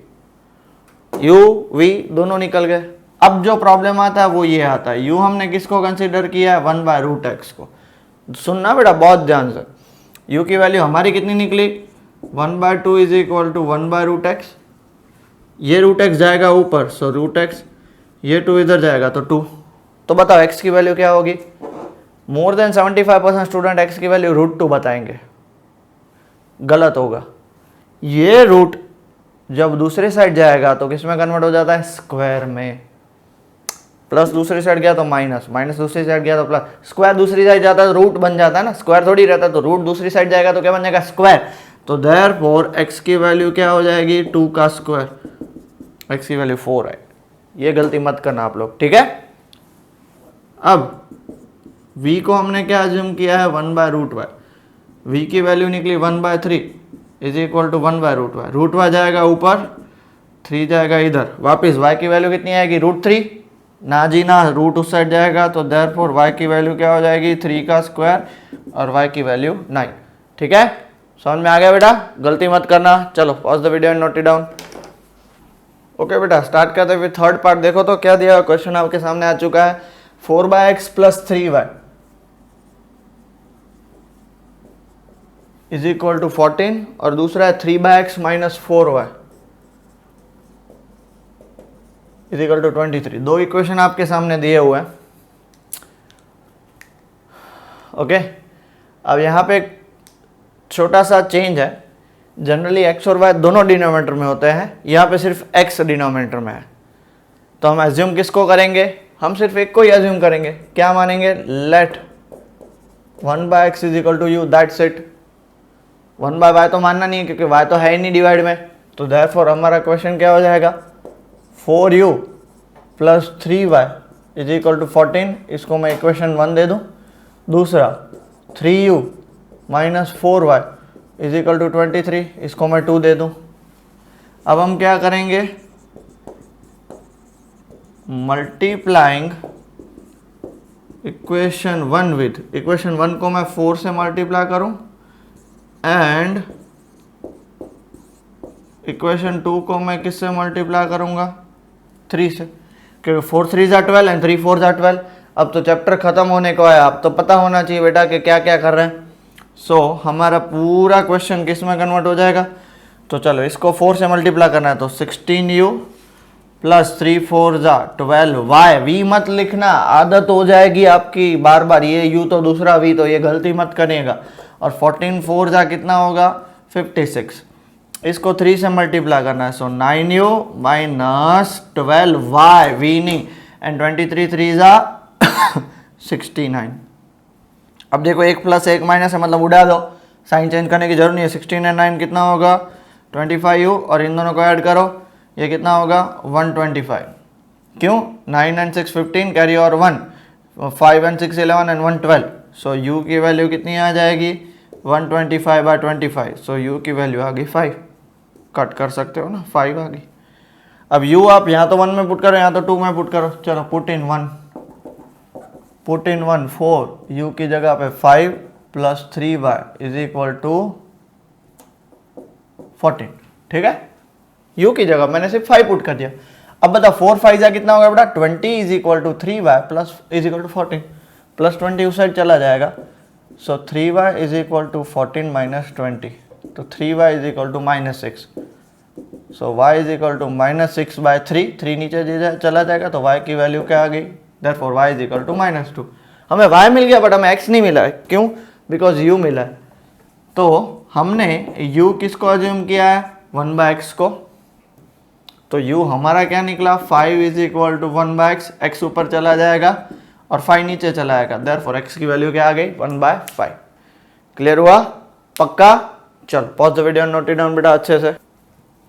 u v दोनों निकल गए। अब जो प्रॉब्लम आता है वो ये आता है, u हमने किसको कंसीडर किया है 1/√x को। सुनना बेटा बहुत ध्यान से, u की वैल्यू हमारी कितनी निकली 1/2 = 1/√x, ये √x जाएगा ऊपर, सो √x, ये 2 इधर जाएगा तो 2। तो बताओ x की वैल्यू क्या होगी। मोर देन 75% स्टूडेंट x की वैल्यू √2 बताएंगे, गलत होगा। ये रूट जब दूसरी साइड जाएगा तो किस में कन्वर्ट हो जाता है स्क्वायर में। प्लस दूसरी साइड गया तो माइनस, माइनस दूसरी साइड गया तो प्लस, स्क्वायर दूसरी साइड जाता है तो रूट बन जाता है ना, स्क्वायर थोड़ी रहता है, तो रूट दूसरी साइड जाएगा तो क्या बन जाएगा स्क्वायर। तो देयरफॉर x की वैल्यू क्या हो जाएगी 2 का स्क्वायर, x की वैल्यू 4 है। ये गलती मत करना आप लोग, ठीक है। अब v को हमने क्या अज्यूम किया है 1/√y, v की वैल्यू निकली 1/3 = 1/√y, √y जाएगा ऊपर, 3 जाएगा इधर, वापिस y की वैल्यू कितनी आएगी √3, ना जी ना, रूट उस साइड जाएगा, तो देयरफॉर y की वैल्यू क्या हो जाएगी 3 का स्क्वायर और y की वैल्यू 9। ठीक है, समझ में आ गया बेटा, गलती मत करना। चलो pause the video and note it down. Okay बेटा, स्टार्ट करते हैं फिर थर्ड पार्ट। देखो तो क्या दिया क्वेश्चन आपके सामने आ चुका है, 4/x + 3y = 14, और दूसरा है 3/x - 4y = 23। दो इक्वेशन आपके सामने दिए हुए हैं। ओके, अब यहाँ पे एक छोटा सा चेंज है, जनरली x और y दोनों डिनोमिनेटर में होते हैं, यहाँ पे सिर्फ x डिनोमिनेटर में है। तो हम एज्यूम किसको करेंगे, हम सिर्फ एक को ही एज्यूम करेंगे। क्या मानेंगे, late 1/x = u, that's it. 1/y तो मानना नहीं है क्योंकि y तो है ही नहीं डिवाइड में। तो देयरफॉर हमारा क्वेश्चन क्या हो जाएगा 4u + 3y = 14, इसको मैं इक्वेशन 1 दे दूं। दूसरा 3u - 4y = 23, इसको मैं 2 दे दूं। अब हम क्या करेंगे, मल्टीप्लाइंग इक्वेशन 1 विद इक्वेशन 1 को मैं 4 से मल्टीप्लाई करूं, एंड इक्वेशन 2 को मैं किससे मल्टीप्लाई करूंगा 3 से, क्योंकि 4 3 = 12 एंड 3 4 = 12। अब तो चैप्टर खत्म होने को है, अब तो पता होना चाहिए बेटा कि क्या क्या कर रहे हैं। सो हमारा पूरा क्वेश्चन किस में कन्वर्ट हो जाएगा। तो चलो इसको 4 से मल्टीप्लाई करना है, तो 16u + 3 4 = 12y। v मत लिखना, आदत हो जाएगी आपकी बार बार, ये u तो दूसरा v, तो ये गलती मत करिएगा। और 14 4 = कितना होगा 56, इसको 3 से मल्टीप्लाई करना है, सो 9u - 12y, v नहीं, एंड 23 3 = 69। अब देखो 1 + 1 - है, मतलब उड़ा दो, साइन चेंज करने की जरूरत नहीं है। 16 और 9 कितना होगा 25u, और इन दोनों को ऐड करो, ये कितना होगा 125। क्यों, 9 and 6 15, कैरी और 1, 5 and 6 11 एंड 1 12। सो u की वैल्यू कितनी आ जाएगी 125/25, सो u की वैल्यू आ गई 5। कट कर सकते हो ना, 5 आ गई। अब u आप यहाँ तो 1 में पुट करो, यहाँ तो 2 में पुट करो। चलो पुट इन 1 4, u की जगह पे 5 + 3y = 14। ठीक है, u की जगह मैंने सिर्फ 5 पुट कर दिया। अब बताओ 4 5 जा कितना होगा बेटा 20 = 3y = 14, प्लस 20 उस साइड चला जाएगा, सो 3y = 14 - 20, तो 3y = -6, सो y = -6/3, 3 नीचे चला जाएगा, तो y की वैल्यू क्या आ गई, देयरफॉर y = -2। हमें y मिल गया बट हमें x नहीं मिला है, क्यों? बिकॉज u मिला है। तो हमने u किसको अज्यूम किया है? 1/x को। तो u हमारा क्या निकला? 5 is equal to 1/x, x ऊपर चला जाएगा और 5 नीचे चला आएगा, देयरफॉर x की वैल्यू क्या आ गई? 1/5। क्लियर हुआ? पक्का? चल pause the video, note it down बेटा अच्छे से।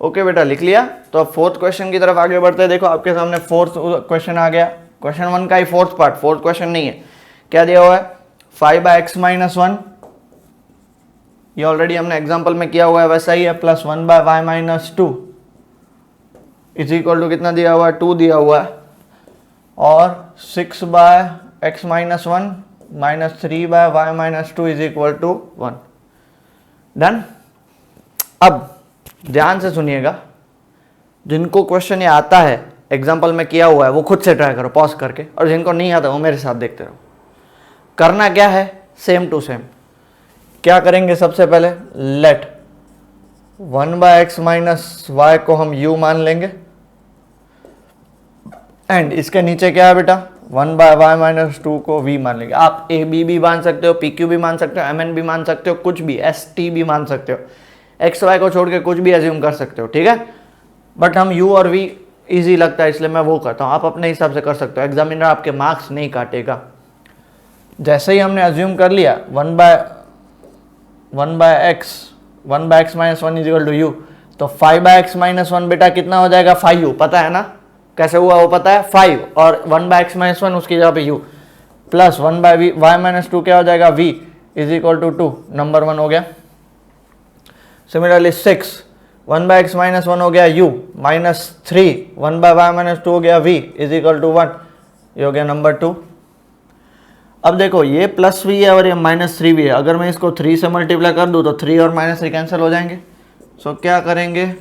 ओके बेटा, लिख लिया? तो अब फोर्थ क्वेश्चन की तरफ आगे बढ़ते हैं। देखो आपके सामने फोर्थ क्वेश्चन आ गया, क्वेश्चन 1 का ही फोर्थ पार्ट, फोर्थ क्वेश्चन नहीं है। क्या दिया हुआ है? 5/x - 1, ये ऑलरेडी हमने एग्जांपल में किया हुआ है, वैसा ही है, plus 1/y - 2 is equal to कितना दिया हुआ है? 2 दिया हुआ है, और 6/x - 1 - 3/y - 2 is equal to 1। Done? अब ध्यान से सुनिएगा, जिनको क्वेश्चन ये आता है, एग्जांपल में किया हुआ है, वो खुद से ट्राई करो पॉज करके, और जिनको नहीं आता वो मेरे साथ देखते रहो। करना क्या है? Same to same. क्या करेंगे? सबसे पहले लेट 1/x - y को हम u मान लेंगे, एंड इसके नीचे क्या है बेटा? 1/y - 2 को v मान लेंगे। आप a b भी मान सकते हो, pq भी मान सकते हो, mn भी मान सकते हो, कुछ भी st भी मान सकते हो, एक्स वाई को छोड़ के कुछ भी एज्यूम कर सकते हो, ठीक है? बट हम u और v इजी लगता है इसलिए मैं वो करता हूँ, आप अपने हिसाब से कर सकते हो, एग्जामिनर आपके मार्क्स नहीं काटेगा। जैसे ही हमने एज्यूम कर लिया 1/x - 1 is equal to u, तो 5/x - 1 बेटा कितना हो जाएगा? 5u, पता है ना कैसे हुआ? वो पता है, 5 और 1/x - 1 उसकी जगह पे u, प्लस 1/y - 2 क्या हो जाएगा? v is equal to 2, number 1 हो गया। सिमिलरली 6 1/x - 1 हो गया u, माइनस 3 1/y - 2 हो गया v इज इक्वल टू 1, ये हो गया नंबर 2। अब देखो ये प्लस v है और ये माइनस 3v है, अगर मैं इसको 3 से मल्टीप्लाई कर दूं तो 3 और -3 कैंसिल हो जाएंगे। सो क्या करेंगे?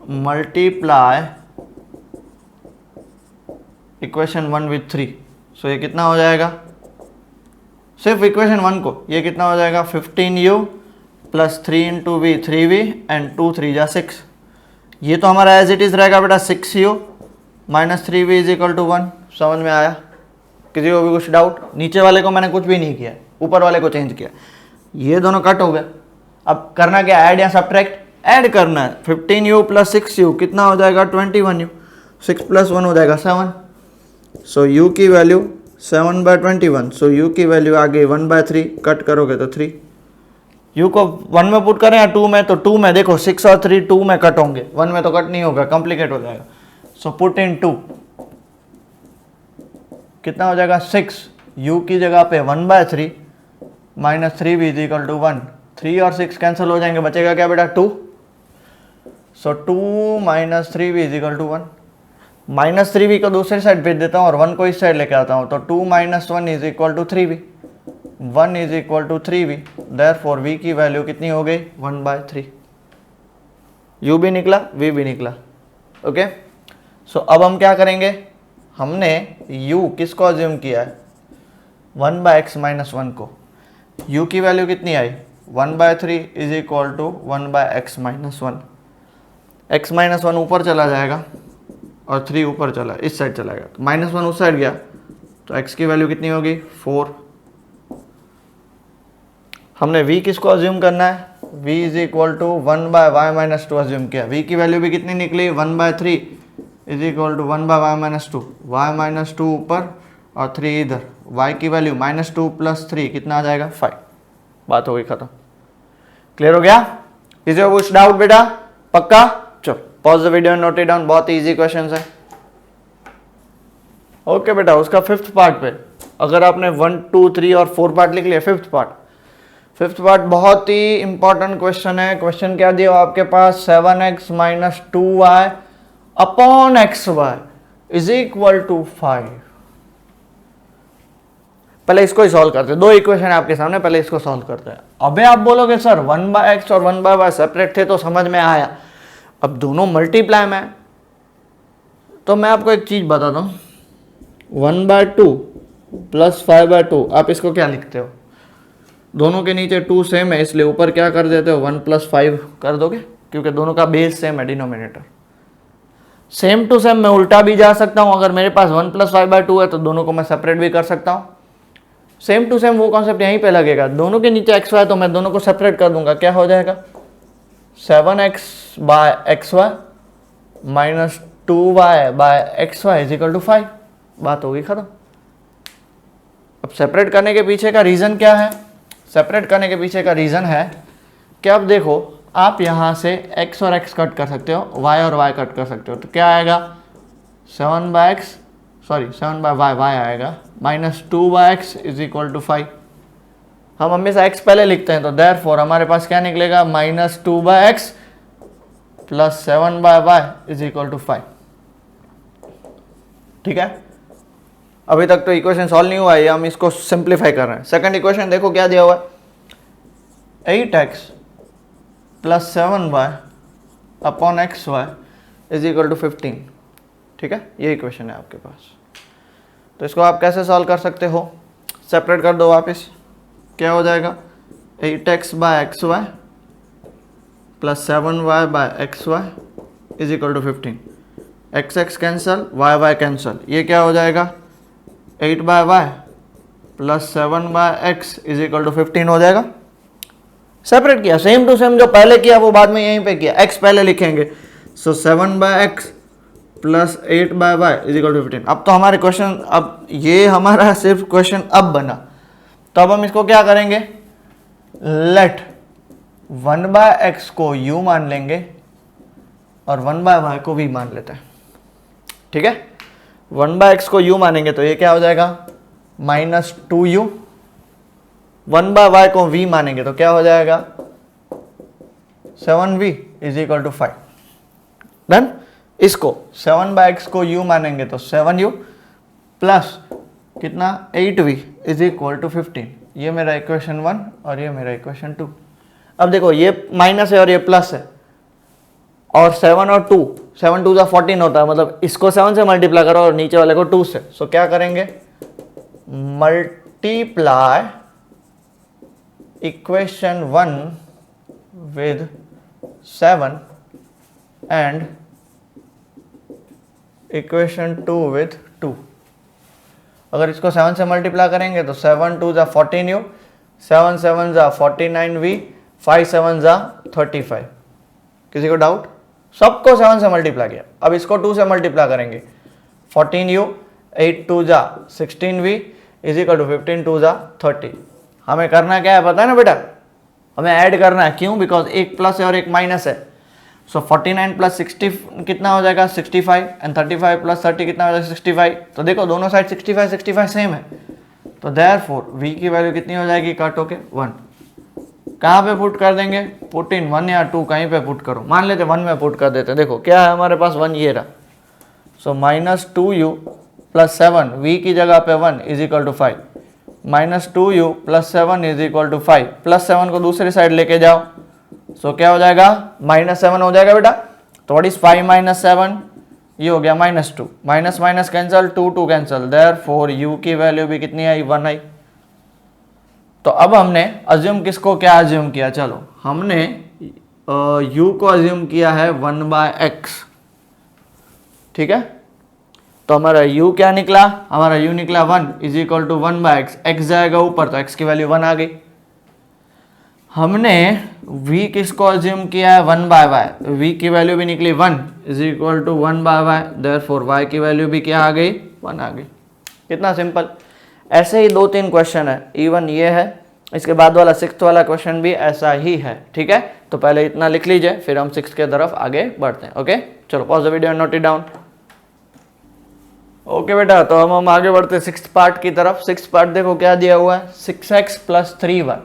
Multiply equation 1 with 3। सो ये कितना हो जाएगा? सिर्फ इक्वेशन 1 को, ये कितना हो जाएगा? 15u plus 3 into we 3v and 2 3 जा 6। ये तो हमारा एज इट इज रहेगा बेटा 6u minus 3v is equal to 1। समझ में आया? किसी को भी कुछ डाउट? नीचे वाले को मैंने कुछ भी नहीं किया, ऊपर वाले को चेंज किया, ये दोनों कट हो गए। अब करना क्या? ऐड या सब्ट्रैक्ट? ऐड करना है। 15u प्लस 6u कितना हो जाएगा? 21u, 6 प्लस 1 हो जाएगा 7। सो u की वैल्यू 7/21, सो u की वैल्यू आ गई 1/3, कट करोगे तो 3। u को 1 में पुट करें या 2 में? तो 2 में, देखो 6 और 3 2 में कट होंगे, 1 में तो कट नहीं होगा, कॉम्प्लिकेट हो जाएगा। सो पुट इन 2, कितना हो जाएगा? 6, u की जगह पे 1/3 minus 3v is equal to 1। 3 और 6 कैंसिल हो जाएंगे, बचेगा क्या बेटा? 2। So 2 minus 3v is equal to 1। Minus 3v को दूसरी साइड भेज देता हूँ और 1 को इस साइड लेके आता हूँ, तो 2 minus 1 is equal to 3v, 1 is equal to 3v, therefore v की वैल्यू कितनी हो गई? 1/3। u भी निकला, v भी निकला। ओके, सो अब हम क्या करेंगे? हमने u किसको अज्यूम किया है? 1/x - 1 को। u की वैल्यू कितनी आई? 1/3 is equal to 1/x - 1। x - 1 ऊपर चला जाएगा और 3 ऊपर चला, इस साइड चला गया, तो -1 उस साइड गया, तो x की वैल्यू कितनी होगी? 4। हमने v किसको अज्यूम करना है? v is equal to 1/y - 2 assume किया, v की वैल्यू भी कितनी निकली? 1/3 is equal to 1/y - 2, y - 2 ऊपर और 3 इधर, y की वैल्यू -2 प्लस 3 कितना आ जाएगा? 5। बात हो गई खत्म। क्लियर हो गया? किसी को कुछ डाउट बेटा? पक्का? चलो pause the video, note it down, बहुत इजी क्वेश्चन है। ओके बेटा, उसका 5th पार्ट पे अगर आपने 1 2 3 और 4 पार्ट लिख लिया, 5th पार्ट बहुत ही इंपॉर्टेंट क्वेश्चन है। क्वेश्चन क्या दिया आपके पास? 7x - 2y upon xy is equal to 5। पहले इसको ही सॉल्व करते हैं, 2 इक्वेशन है आपके सामने, पहले इसको सॉल्व करते हैं। अबे आप बोलोगे सर 1/x और 1/y सेपरेट थे तो समझ में आया, अब दोनों मल्टीप्लाई में, तो मैं आपको एक चीज बताता हूँ, 1/2 प्लस 5/2, आप इसको क्या लिखते हो? दोनों के नीचे 2 सेम है, इसलिए ऊपर क्या कर देते हो? 1 + 5 कर दोगे, क्योंकि दोनों का बेस सेम है, डिनोमिनेटर। सेम टू सेम मैं उल्टा भी जा सकता हूं, अगर मेरे पास 1 + 5/2 है तो दोनों को मैं सेपरेट भी कर सकता हूं। सेम टू सेम वो कॉन्सेप्ट यहीं पे लगेगा, दोनों के नीचे xy तो मैं दोनों को सेपरेट कर दूंगा, क्या हो जाएगा 7x/xy माइनस 2y/xy = 5। बात होगी खत्म। अब सेपरेट करने के पीछे का रीज़न क्या है? सेपरेट करने के पीछे का रीज़न है कि अब देखो आप यहाँ से x और x कट कर सकते हो, y और y कट कर सकते हो, तो क्या आएगा 7/y आएगा माइनस 2/x = 5। हम हमेशा x पहले लिखते हैं, तो देयरफॉर हमारे पास क्या निकलेगा माइनस 2/x प्लस 7/y = 5। ठीक है, अभी तक तो इक्वेशन सॉल्व नहीं हुआ है, हम इसको सिंप्लीफाई कर रहे हैं। सेकंड इक्वेशन देखो क्या दिया हुआ है, 8x plus 7y upon xy = 15। ठीक है, ये इक्वेशन है आपके पास। तो इसको आप कैसे सॉल्व कर सकते हो? सेपरेट कर दो वापस, क्या हो जाएगा 8x/xy plus 7y/xy = 15। x cancel, y cancel, ये क्या हो जाएगा 8/y प्लस 7/x = 15 हो जाएगा। सेपरेट किया, सेम टू सेम जो पहले किया वो बाद में यहीं पे किया, x पहले लिखेंगे, सो 7/x प्लस 8/y = 15। अब तो हमारे क्वेश्चन, अब ये हमारा सिर्फ क्वेश्चन अब बना, तो अब हम इसको क्या करेंगे, लेट 1/x को u मान लेंगे और 1/y को v मान लेते हैं। ठीक है, 1/x को u मानेंगे तो ये क्या हो जाएगा माइनस 2u, 1/y को v मानेंगे तो क्या हो जाएगा 7v = 5। डन। इसको 7/x को u मानेंगे तो 7u प्लस कितना 8v = 15। ये मेरा इक्वेशन 1 और ये मेरा इक्वेशन 2। अब देखो ये माइनस है और ये प्लस है, और 7 और 2, 7 2 14 होता है, मतलब इसको 7 से मल्टीप्लाई करो और नीचे वाले को 2 से। सो क्या करेंगे, multiply equation 1 with 7 and equation 2 with 2। अगर इसको 7 से मल्टीप्लाई करेंगे तो 7 2 14u, 7 7 49v, 5 7 35। किसी को डाउट? सबको 7 से मल्टीप्लाई किया। अब इसको 2 से मल्टीप्लाई करेंगे, 14u, 8 2 16v = 15 2 30। हमें करना क्या है पता है ना बेटा, हमें ऐड करना है। क्यों? बिकॉज एक प्लस है और एक माइनस है। सो 49 प्लस 60 कितना हो जाएगा 65, एंड 35 प्लस 30 कितना हो जाएगा 65। तो देखो दोनों साइड 65 65 सेम है, तो देयरफॉर v की वैल्यू कितनी हो जाएगी काट होके 1। कहाँ पे पुट कर देंगे, पुट इन 1 या 2 कहीं पे पुट करो, मान लेते 1 में पुट कर देते। देखो क्या है हमारे पास 1 ये रहा, so minus 2u plus 7, v की जगह पे 1 = 5, माइनस 2u प्लस 7 = 5, प्लस 7 को दूसरी साइड लेके जाओ, सो क्या हो जाएगा -7 हो जाएगा बेटा। तो व्हाट इज 5 - 7, ये हो गया -2, minus minus cancel, 2 2 cancel, therefore u की वैल्यू भी कितनी आई 1 आई। तो अब हमने अज्यूम किसको क्या अज्यूम किया, चलो हमने u को अज्यूम किया है 1/x। ठीक है, तो हमारा u क्या निकला, हमारा u निकला 1 = 1/x, x जाएगा ऊपर तो x की वैल्यू 1 आ गई। हमने v किसको अज्यूम किया है 1/y, v की वैल्यू भी निकली 1 = 1/y, देयरफॉर y की वैल्यू भी क्या आ गई 1 आ गई। कितना सिंपल। ऐसे ही 2-3 क्वेश्चन है, इवन ये है, इसके बाद वाला 6th वाला क्वेश्चन भी ऐसा ही है। ठीक है, तो पहले इतना लिख लीजिए, फिर हम 6th के तरफ आगे बढ़ते हैं। ओके, चलो pause the video and note it down. Okay बेटा, तो हम आगे बढ़ते हैं 6th पार्ट की तरफ। 6th पार्ट देखो क्या दिया हुआ है, 6x प्लस 3y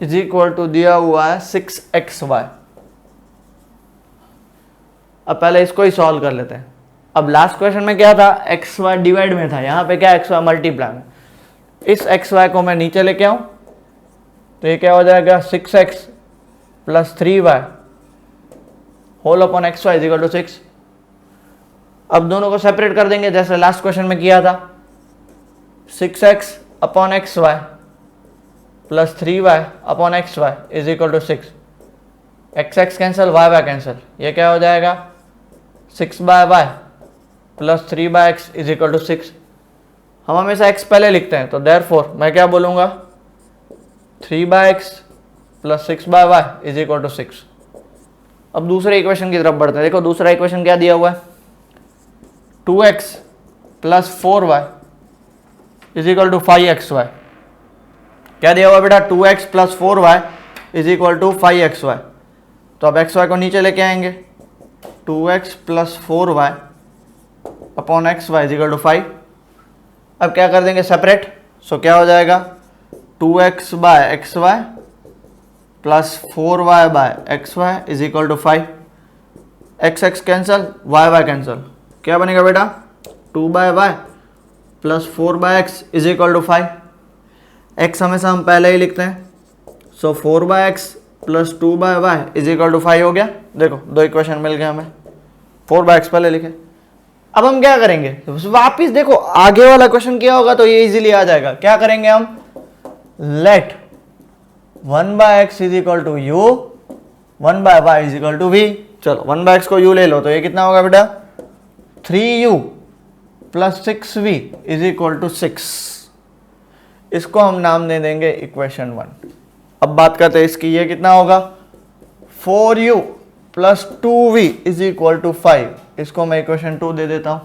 = दिया हुआ है 6xy। अब पहले इसको ही सॉल्व कर लेते हैं। अब लास्ट क्वेश्चन में क्या था, xy डिवाइड में था, यहाँ पे क्या xy मल्टीप्लाई में। इस xy को मैं नीचे लेके आऊं तो ये क्या हो जाएगा 6x plus 3y whole upon xy = 6। अब दोनों को सेपरेट कर देंगे जैसे लास्ट क्वेश्चन में किया था, 6x upon xy plus 3y upon xy = 6। X x cancel, y y cancel, ये क्या हो जाएगा 6/y plus 3/x is equal to 6। हम हमेशा x पहले लिखते हैं, तो देयरफॉर मैं क्या बोलूंगा 3/x plus 6/y is equal to 6। अब दूसरे इक्वेशन की तरफ बढ़ते हैं। देखो दूसरा इक्वेशन क्या दिया हुआ है 2x plus 4y is equal to 5xy। क्या दिया हुआ बेटा 2x plus 4y is equal to 5xy। तो अब xy को नीचे लेके आएंगे 2x plus 4y upon xy is equal to 5। अब क्या कर देंगे सेपरेट, सो क्या हो जाएगा 2x by xy plus 4y by xy is equal to 5। x x cancel, y y cancel, क्या बनेगा बेटा 2/y plus 4/x is equal to 5। x हमेशा हम पहले ही लिखते हैं, so 4/x plus 2/y is equal to 5 हो गया। देखो दो इक्वेशन मिल गए हमें, 4/x पहले लिखे। अब हम क्या करेंगे वापिस, देखो आगे वाला क्वेश्चन किया होगा तो ये इजीली आ जाएगा। क्या करेंगे हम let 1/x is equal to u, 1/y is equal to v। चलो 1/x को u ले लो, तो ये कितना होगा बेटा 3u plus 6v is equal to 6। इसको हम नाम दे देंगे इक्वेशन 1। अब बात करते हैं इसकी, ये कितना होगा 4u plus 2v is equal to 5। इसको मैं इक्वेशन 2 दे देता हूं।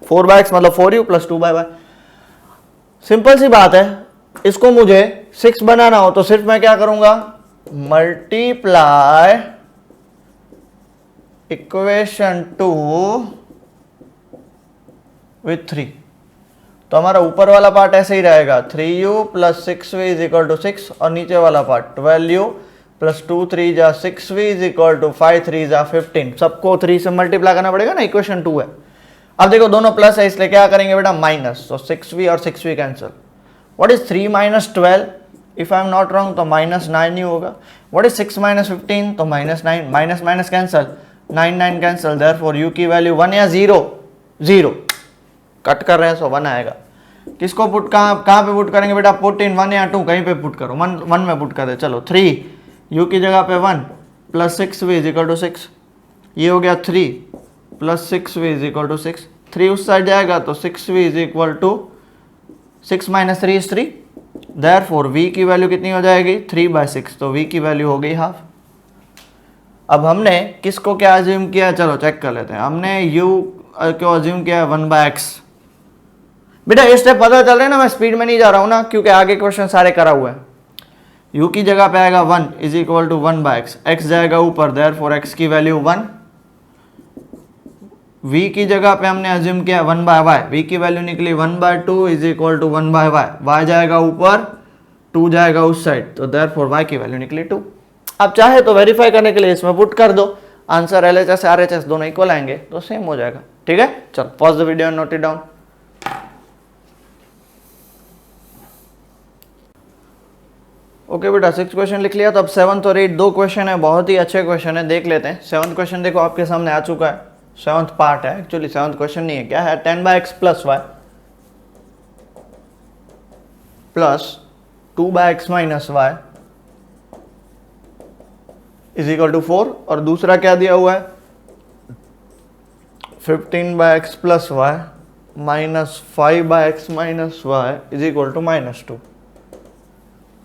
4/x मतलब 4u प्लस 2/y। सिंपल सी बात है, इसको मुझे 6 बनाना हो तो सिर्फ मैं क्या करूंगा मल्टीप्लाई इक्वेशन 2 विथ 3। तो हमारा ऊपर वाला पार्ट ऐसे ही रहेगा 3u plus 6v is equal to 6 और नीचे वाला पार्ट 12u प्लस 2 3 जा 6v इज इक्वल टू 5 3 जा 15। सबको 3 से मल्टीप्लाई करना पड़ेगा ना, इक्वेशन 2 है। अब देखो दोनों प्लस है इसलिए क्या करेंगे बेटा माइनस, तो 6v और 6v cancel. What is 3 minus 12, if I am not wrong तो -9 ही होगा। व्हाट इज 6 माइनस 15, तो -9, minus minus cancel, 9 9 cancel, therefore u की वैल्यू 1 या 0, 0 कट कर रहे हैं सो 1 आएगा। किसको पुट कहाँ पे पुट करेंगे बेटा, पुट इन 1 या 2 कहीं पे पुट करो, 1 में पुट कर दे। चलो 3 u की जगह पे 1 plus 6v is equal to 6, ये हो गया 3 plus 6v is equal to 6। 3 उस साइड जाएगा तो 6v is equal to 6 minus 3 is 3, therefore v की वैल्यू कितनी हो जाएगी 3/6, तो v की वैल्यू हो गई हाफ। अब हमने किसको क्या अज्यूम किया, चलो चेक कर लेते हैं। हमने u को अज्यूम किया 1/x। बेटा ये स्टेप पता चल रहा है ना, मैं स्पीड में नहीं जा रहा हूं ना, क्योंकि आगे क्वेश्चन सारे करा हुए हैं। u की जगह पे आएगा 1 is equal to 1/x, x जाएगा ऊपर, देयरफॉर x की वैल्यू 1। v की जगह पे हमने अज्यूम किया 1/y, v की वैल्यू निकली 1/2 is equal to 1/y, y जाएगा ऊपर 2 जाएगा उस साइड, तो देयरफॉर y की वैल्यू निकली 2। अब चाहे तो वेरीफाई करने के लिए इसमें पुट कर दो, आंसर LHS RHS दोनों इक्वल आएंगे तो सेम हो जाएगा। ठीक है, चलो pause the video and note it down. Okay बेटा 6 क्वेश्चन लिख लिया, तो अब 7th और 8 दो क्वेश्चन है, बहुत ही अच्छे क्वेश्चन है, देख लेते हैं। 7th क्वेश्चन देखो आपके सामने आ चुका है, 7th पार्ट है एक्चुअली, 7th क्वेश्चन नहीं है, क्या है 10/x plus y plus 2/x minus y is equal to 4, और दूसरा क्या दिया हुआ है 15/x plus y minus 5/x minus y is equal to -2।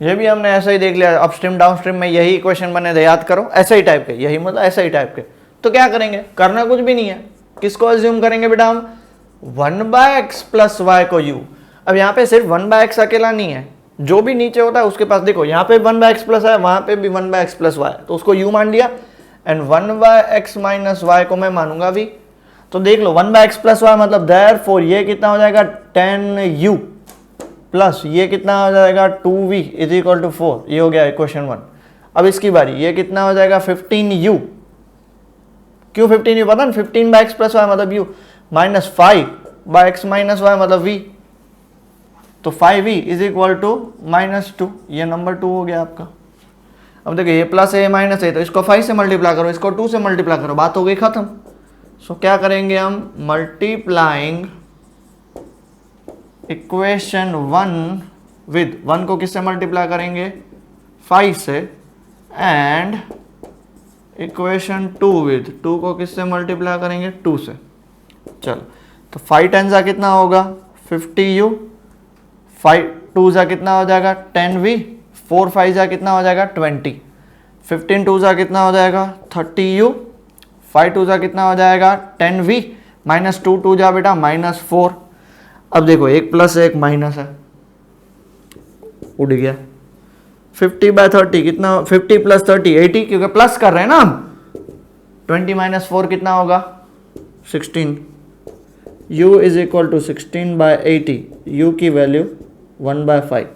ये भी हमने ऐसा ही देख लिया, अपस्ट्रीम डाउनस्ट्रीम में यही इक्वेशन बने थे, याद करो ऐसे ही टाइप के, यही मतलब ऐसे ही टाइप के। तो क्या करेंगे, करना कुछ भी नहीं है, किसको अज्यूम करेंगे बेटा हम 1/x प्लस y को u। अब यहाँ पे सिर्फ 1/x अकेला नहीं है, जो भी नीचे होता है उसके पास देखो यहाँ पे 1/x प्लस है, वहां पे भी 1/x प्लस y, तो उसको u मान लिया, एंड 1/x माइनस y को मैं मानूंगा v। तो देख लो 1/x प्लस y मतलब देयरफॉर ये कितना हो जाएगा 10u प्लस ये कितना हो जाएगा 2v इज इक्वल टू 4, ये हो गया इक्वेशन 1। अब इसकी बारी, ये कितना हो जाएगा 15u, क्यों 15u पता ना, 15/x प्लस y मतलब u, minus 5/x minus y मतलब v, तो 5v इज इक्वल टू -2, ये नंबर 2 हो गया आपका। अब देखो ये प्लस है माइनस है, तो इसको 5 से मल्टीप्लाई करो, इसको 2 से मल्टीप्लाई करो, बात हो गई खत्म। सो क्या करेंगे हम मल्टीप्लाइंग इक्वेशन 1 विद 1 को किससे मल्टीप्लाई करेंगे 5 से, एंड इक्वेशन 2 विद 2 को किससे मल्टीप्लाई करेंगे 2 से। चलो तो 5 10 जा कितना होगा 50u, 5 2 जा कितना हो जाएगा 10v, 4 5 जा कितना हो जाएगा 20, 15 2 जा कितना हो जाएगा 30u, 5 2 जा कितना हो जाएगा 10v, माइनस 2 2 जा बेटा -4। अब देखो एक प्लस है एक माइनस है, उड़ गया। 50/30 कितना, 50 + 30 80, क्योंकि प्लस कर रहे हैं ना हम। 20 - 4 कितना होगा 16। u is equal to 16/80, u की वैल्यू 1/5।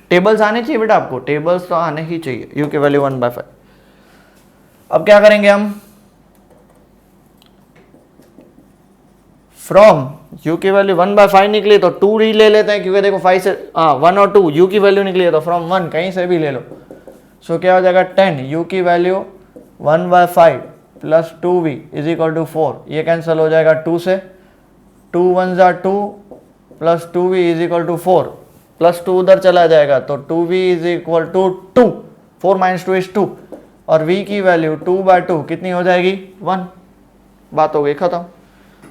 टेबल्स आने चाहिए बेटा आपको, टेबल्स तो आने ही चाहिए। u की वैल्यू 1/5। अब क्या करेंगे हम, फ्रॉम u की वैल्यू 1/5 निकली तो 2 ही ले लेते हैं, क्योंकि देखो 5 से 1 और 2 u की वैल्यू निकली है तो फ्रॉम 1 कहीं से भी ले लो। सो क्या हो जाएगा 10, u की value 1/5 plus 2v is equal to 4। ये कैंसिल हो जाएगा 2 से, 2 1 जा 2 plus 2v is equal to 4, plus 2 उधर चला जाएगा तो 2v is equal to 2, 4 - 2 is 2, और v की वैल्यू 2/2 कितनी हो जाएगी 1। बात हो गई खत्म।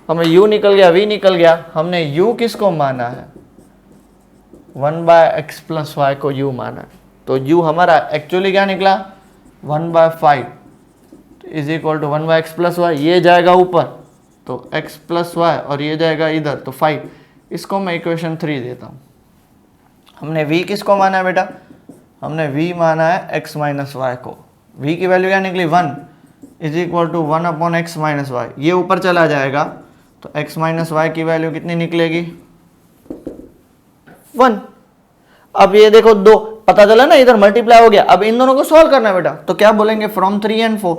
हमें u निकल गया, v निकल गया। हमने u किसको माना है 1/x + y को u माना है, तो u हमारा एक्चुअली क्या निकला 1/5 is equal to 1/x + y। ये जाएगा ऊपर तो x + y और ये जाएगा इधर तो 5। इसको मैं इक्वेशन 3 देता हूँ। हमने v किसको माना है बेटा, हमने v माना है x - y को। v की वैल्यू क्या निकली 1 is equal to 1/x - y। ये ऊपर चला जाएगा तो x - y की वैल्यू कितनी निकलेगी 1। अब ये देखो 2 पता चला ना, इधर मल्टीप्लाई हो गया। अब इन दोनों को सॉल्व करना है बेटा, तो क्या बोलेंगे फ्रॉम 3 and 4।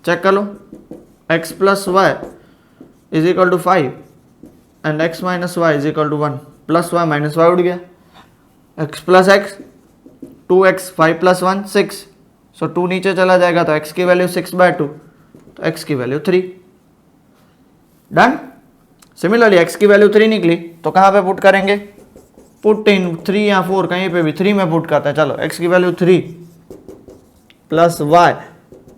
चेक कर लो, x + y is equal to 5 and x - y is equal to 1, plus y minus y उड़ गया, x + x 2x, 5 + 1 6, सो 2 नीचे चला जाएगा तो x की वैल्यू 6/2, तो x की वैल्यू 3। डन। सिमिलरली x की वैल्यू 3 निकली तो कहाँ पे पुट करेंगे, पुट इन 3 या 4 कहीं पे भी 3 में पुट करते हैं। चलो x की value 3 plus y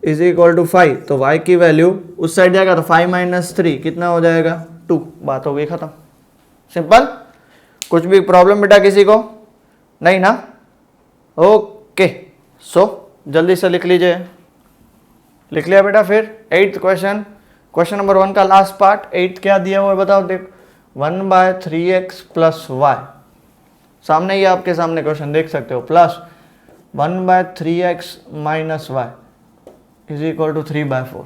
is equal to 5, तो y की वैल्यू उस साइड जाएगा तो 5 - 3 कितना हो जाएगा 2। बात हो गई खत्म, सिंपल। कुछ भी प्रॉब्लम बेटा किसी को नहीं ना, ओके। सो जल्दी से लिख लीजिए, लिख लिया बेटा। फिर 8th क्वेश्चन, क्वेश्चन नंबर 1 का लास्ट पार्ट। 8 क्या दिया हुआ है बताओ, देखो 1/3x + y, सामने ही आपके सामने क्वेश्चन देख सकते हो, plus 1/3x - y is equal to 3/4।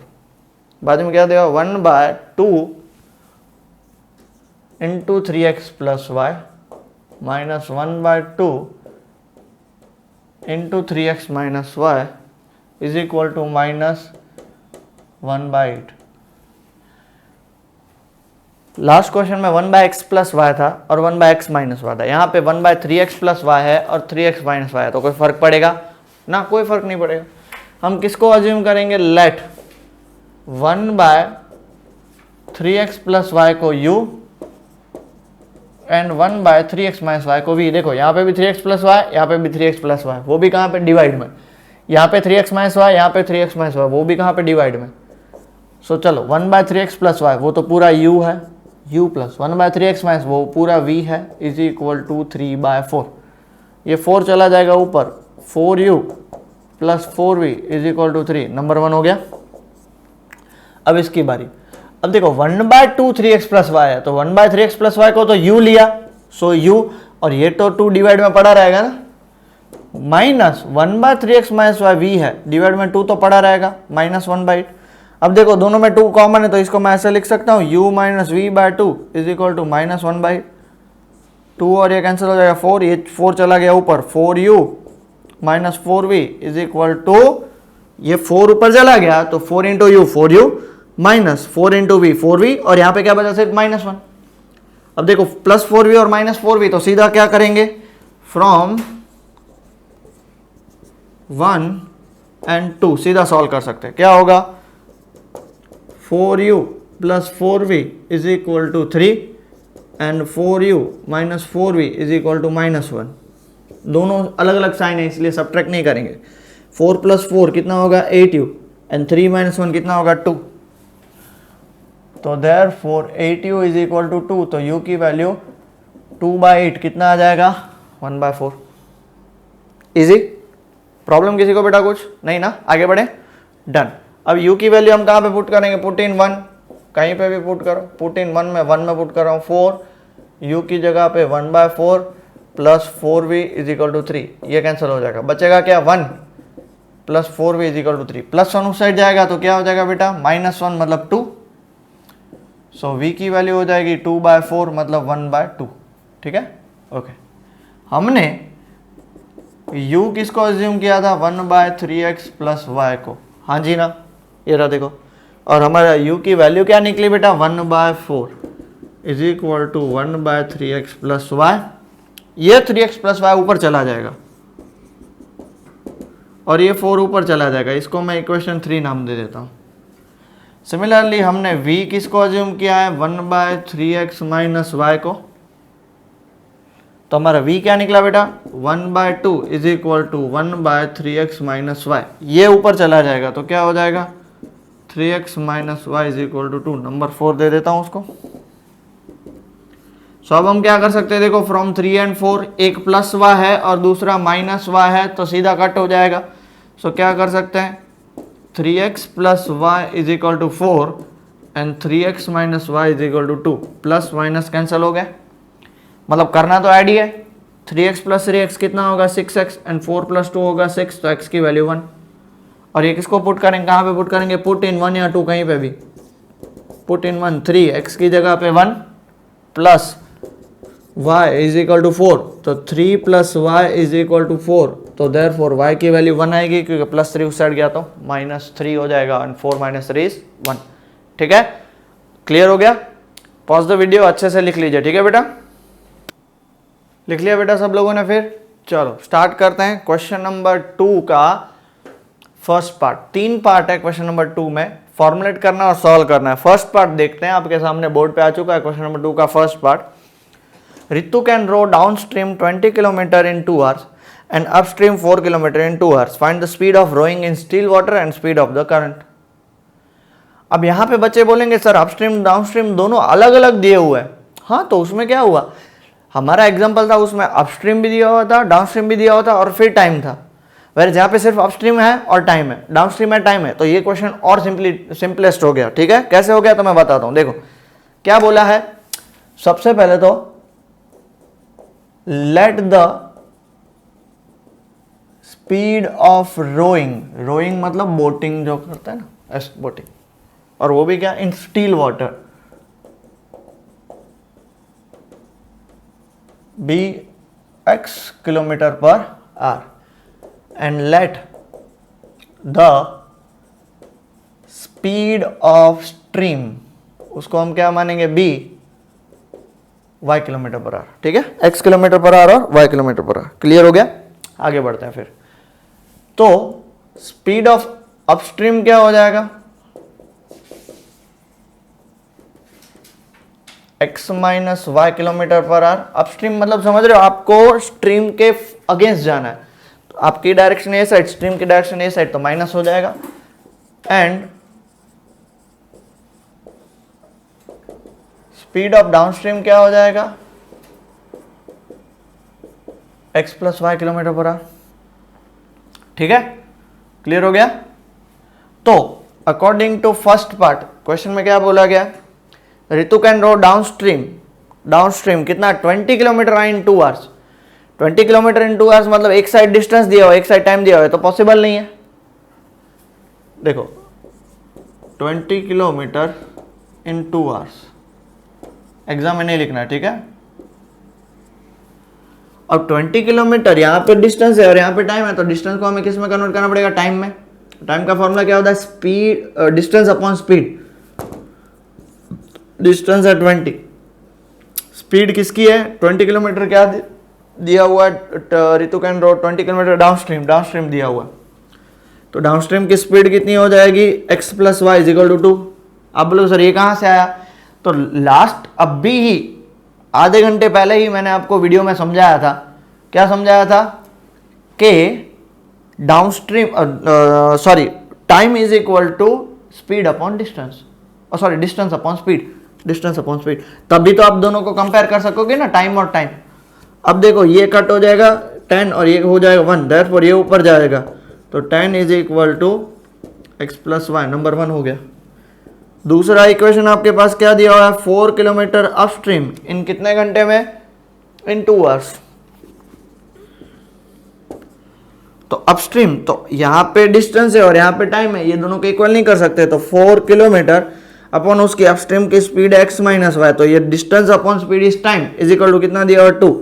बाद में क्या देगा 1/2 into 3x + y minus 1/2 into 3x - y is equal to -1/8। Last question में 1/x + y था और 1/x - y था। यहाँ पे 1/3x + y है और 3x - y है, तो कोई फर्क पड़ेगा ना, कोई फर्क नहीं पड़ेगा। हम किसको अज्यूम करेंगे, लेट 1/3x + y को u एंड 1/3x - y को v। देखो यहाँ पे भी 3x + y, यहाँ पे भी 3x + y, वो भी कहाँ पे डिवाइड में। यहाँ पे 3x - y, यहाँ पे 3x - y, वो भी कहाँ पे डिवाइड में। सो चलो 1/3x + y वो तो पूरा u है, u प्लस 1/3x - वो पूरा v है इज इक्वल टू 3/4। ये 4 चला जाएगा ऊपर, 4u plus 4v is equal to 3। Number 1 हो गया। अब इसकी बारी। अब देखो 1/2 3x + y है, तो 1/3x + y को तो u लिया, सो u, और ये तो 2 डिवाइड में पड़ा रहेगा ना, माइनस 1/3x - y v है, डिवाइड में 2 तो पड़ा रहेगा, -1/8। अब देखो दोनों में 2 कॉमन है, तो इसको मैं ऐसे लिख सकता हूँ u - v/2 is equal to -1/8। 2 और ये कैंसिल हो जाएगा, 4, ये 4 चला गया ऊपर, 4u minus 4v is equal to, ये 4 ऊपर चला गया तो 4 into u 4u minus 4 into v 4v, और यहाँ पे क्या बचा सिर्फ -1। अब देखो प्लस 4v और माइनस 4v, तो सीधा क्या करेंगे, फ्रॉम 1 and 2 सीधा सॉल्व कर सकते हैं। क्या होगा, 4u plus 4v is equal to 3 and 4u minus 4v is equal to -1। दोनों अलग अलग साइन है इसलिए सब्ट्रैक्ट नहीं करेंगे। 4 + 4 कितना होगा 8u एंड 3 - 1 कितना होगा 2। तो देयरफॉर 8u = 2, तो u की वैल्यू 2/8 कितना आ जाएगा 1/4। इजी प्रॉब्लम किसी को बेटा कुछ नहीं ना, आगे बढ़े डन। अब u की वैल्यू हम कहाँ पे पुट करेंगे, पुट इन 1, कहीं पे भी पुट करो, पुट इन 1 में 1 में पुट कर रहा हूँ 4, u की जगह पे 1/4 + 4v = 3, ये कैंसिल हो जाएगा, बचेगा क्या 1 + 4v = 3, +1 उस साइड जाएगा तो क्या हो जाएगा बेटा -1 मतलब 2, सो v की वैल्यू हो जाएगी 2/4 मतलब 1/2। ठीक है ओके। हमने u किसको अज्यूम किया था 1/3x + y को, हाँ जी ना, ये रहा देखो, और हमारा u की वैल्यू क्या निकली बेटा 1/4 = 1/3x + y। ये 3x + y ऊपर चला जाएगा और ये 4 ऊपर चला जाएगा, इसको मैं इक्वेशन 3 नाम दे देता हूँ। सिमिलरली हमने v किसको अज्यूम किया है 1/3x - y को, तो हमारा v क्या निकला बेटा 1/2 = 1/3x - y, ये ऊपर चला जाएगा तो क्या हो जाएगा 3x - y = 2, नंबर 4 दे देता हूं उसको। सो अब हम क्या कर सकते हैं, देखो फ्रॉम 3 एंड 4 एक +y है और दूसरा -y है तो सीधा कट हो जाएगा। सो क्या कर सकते हैं 3x + y = 4 and 3x - y = 2, plus minus cancel हो गया, मतलब करना तो ऐड ही है। 3x + 3x कितना होगा 6x एंड 4 + 2 होगा 6, तो x की वैल्यू 1। और ये किसको पुट करेंगे, कहाँ पे पुट करेंगे, पुट इन 1 या 2 कहीं पे भी, पुट इन 1, 3x की जगह पे 1 + y = 4, तो 3 + y = 4, तो देयरफॉर y की वैल्यू 1 आएगी क्योंकि +3 उस साइड गया तो -3 हो जाएगा एंड 4 - 3 = 1। ठीक है क्लियर हो गया, पॉज द वीडियो, अच्छे से लिख लीजिए। ठीक है बेटा, लिख लिया बेटा सब लोगों ने, फिर चलो स्टार्ट करते हैं क्वेश्चन नंबर 2 का फर्स्ट पार्ट। 3 पार्ट है क्वेश्चन नंबर 2 में, फॉर्मुलेट करना और सॉल्व करना है। फर्स्ट पार्ट देखते हैं, आपके सामने बोर्ड पे आ चुका है क्वेश्चन नंबर 2 का first part. Ritu can row down stream 20 kilometre in 2 hours and upstream 4 kilometre in 2 hours. Find the speed of rowing in still water and speed of the current. अब यहाँ पे बच्चे बोलेंगे सर अपस्ट्रीम डाउनस्ट्रीम दोनों अलग अलग दिए हुए हैं। हाँ तो उसमें क्या हुआ, हमारा एग्जांपल था उसमें अपस्ट्रीम भी दिया हुआ था, डाउनस्ट्रीम भी दिया हुआ था और फिर टाइम था। वेर जहाँ पे सिर्फ अपस्ट्रीम है और टाइम है, डाउनस्ट्रीम है टाइम है, तो ये क्वेश्चन और सिंपलेस्ट हो गया। ठीक है कैसे हो गया तो मैं बताता हूँ। देखो क्या बोला है, सबसे पहले तो let the speed of rowing, rowing मतलब बोटिंग जो करता है ना, बोटिंग, और वो भी क्या in still water, be x km/h and let the speed of stream, उसको हम क्या मानेंगे b y km/h। ठीक है x km/h और y km/h। क्लियर हो गया, आगे बढ़ते हैं फिर। तो स्पीड ऑफ अपस्ट्रीम क्या हो जाएगा x - y km/h। अपस्ट्रीम मतलब समझ रहे हो, आपको स्ट्रीम के अगेंस्ट जाना है, तो आपकी डायरेक्शन ए साइड, स्ट्रीम की डायरेक्शन ए साइड, तो माइनस हो जाएगा। एंड स्पीड ऑफ डाउनस्ट्रीम क्या हो जाएगा x + y km/h। ठीक है क्लियर हो गया। तो according to first part question में क्या बोला गया, Ritu can row downstream, downstream कितना 20 kilometre in 2 hours। 20 kilometre in 2 hours मतलब एक साइड डिस्टेंस दिया हुआ एक साइड टाइम दिया हुआ है, तो पॉसिबल नहीं है। देखो 20 किलोमीटर इन 2 hours, एग्जाम में नहीं लिखना है ठीक है। अब 20 किलोमीटर यहाँ पे डिस्टेंस है और यहाँ पे टाइम है, तो डिस्टेंस को हमें किस में कन्वर्ट करना पड़ेगा, टाइम में। टाइम का फॉर्मूला क्या होता है, speed distance upon speed. Distance है 20, स्पीड किसकी है 20 किलोमीटर, क्या दिया हुआ है Ritu can row 20 kilometre downstream, downstream दिया हुआ, तो डाउनस्ट्रीम की स्पीड कितनी हो जाएगी x + y = 2। अब बोलो सर ये कहाँ से आया, तो लास्ट अभी ही आधे घंटे पहले ही मैंने आपको वीडियो में समझाया था क्या समझाया था कि downstream sorry time is equal to speed upon distance, sorry distance upon speed, distance upon speed, तभी तो आप दोनों को कंपेयर कर सकोगे ना, टाइम और टाइम। अब देखो ये कट हो जाएगा 10 और ये हो जाएगा 1, देयरफॉर ये ऊपर जाएगा, तो 10 is equal to x plus y, number 1 हो गया। दूसरा इक्वेशन आपके पास क्या दिया हुआ है, 4 किलोमीटर अपस्ट्रीम इन कितने घंटे में, इन 2 आवर्स। तो अपस्ट्रीम, तो यहाँ पे डिस्टेंस है और यहाँ पे टाइम है, ये दोनों को इक्वल नहीं कर सकते, तो 4 किलोमीटर अपॉन उसकी अपस्ट्रीम की स्पीड x माइनस वाई, तो ये distance upon speed is time is equal to कितना दिया हुआ 2,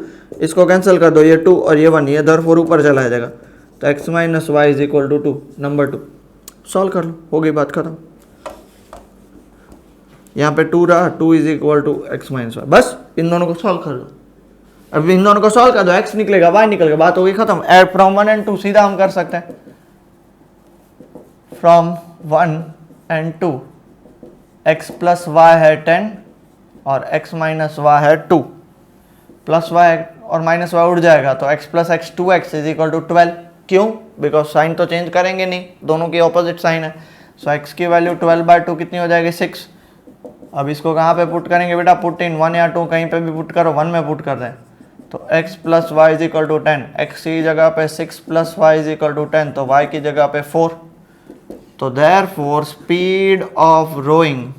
इसको कैंसिल कर दो, ये 2 और ये 1, ये देयरफॉर ऊपर चला जाएगा, तो x minus y is equal to 2, number 2। Solve कर लो, हो गई बात खत्म। यहाँ पे 2 रहा, 2 is equal to x minus y, बस इन दोनों को सॉल्व कर लो। अब इन दोनों को सॉल्व कर दो, x निकलेगा y निकलेगा, बात हो गई खत्म। एड फ्रॉम 1 and 2 सीधा हम कर सकते हैं, from 1 and 2 x plus y है 10 और x माइनस वाई है 2, प्लस वाई और माइनस वाई उड़ जाएगा, तो x plus x 2x is equal to 12। क्यों? बिकॉज साइन तो चेंज करेंगे नहीं, दोनों की ऑपोजिट साइन है। सो x की वैल्यू 12/2 कितनी हो जाएगी, 6। अब इसको कहाँ पे पुट करेंगे बेटा, पुट इन 1 या 2 कहीं पे भी पुट करो, 1 में पुट कर दें, तो x plus y is equal to 10, x की जगह पे 6 plus y is equal to 10, तो y की जगह पे 4। तो therefore speed of rowing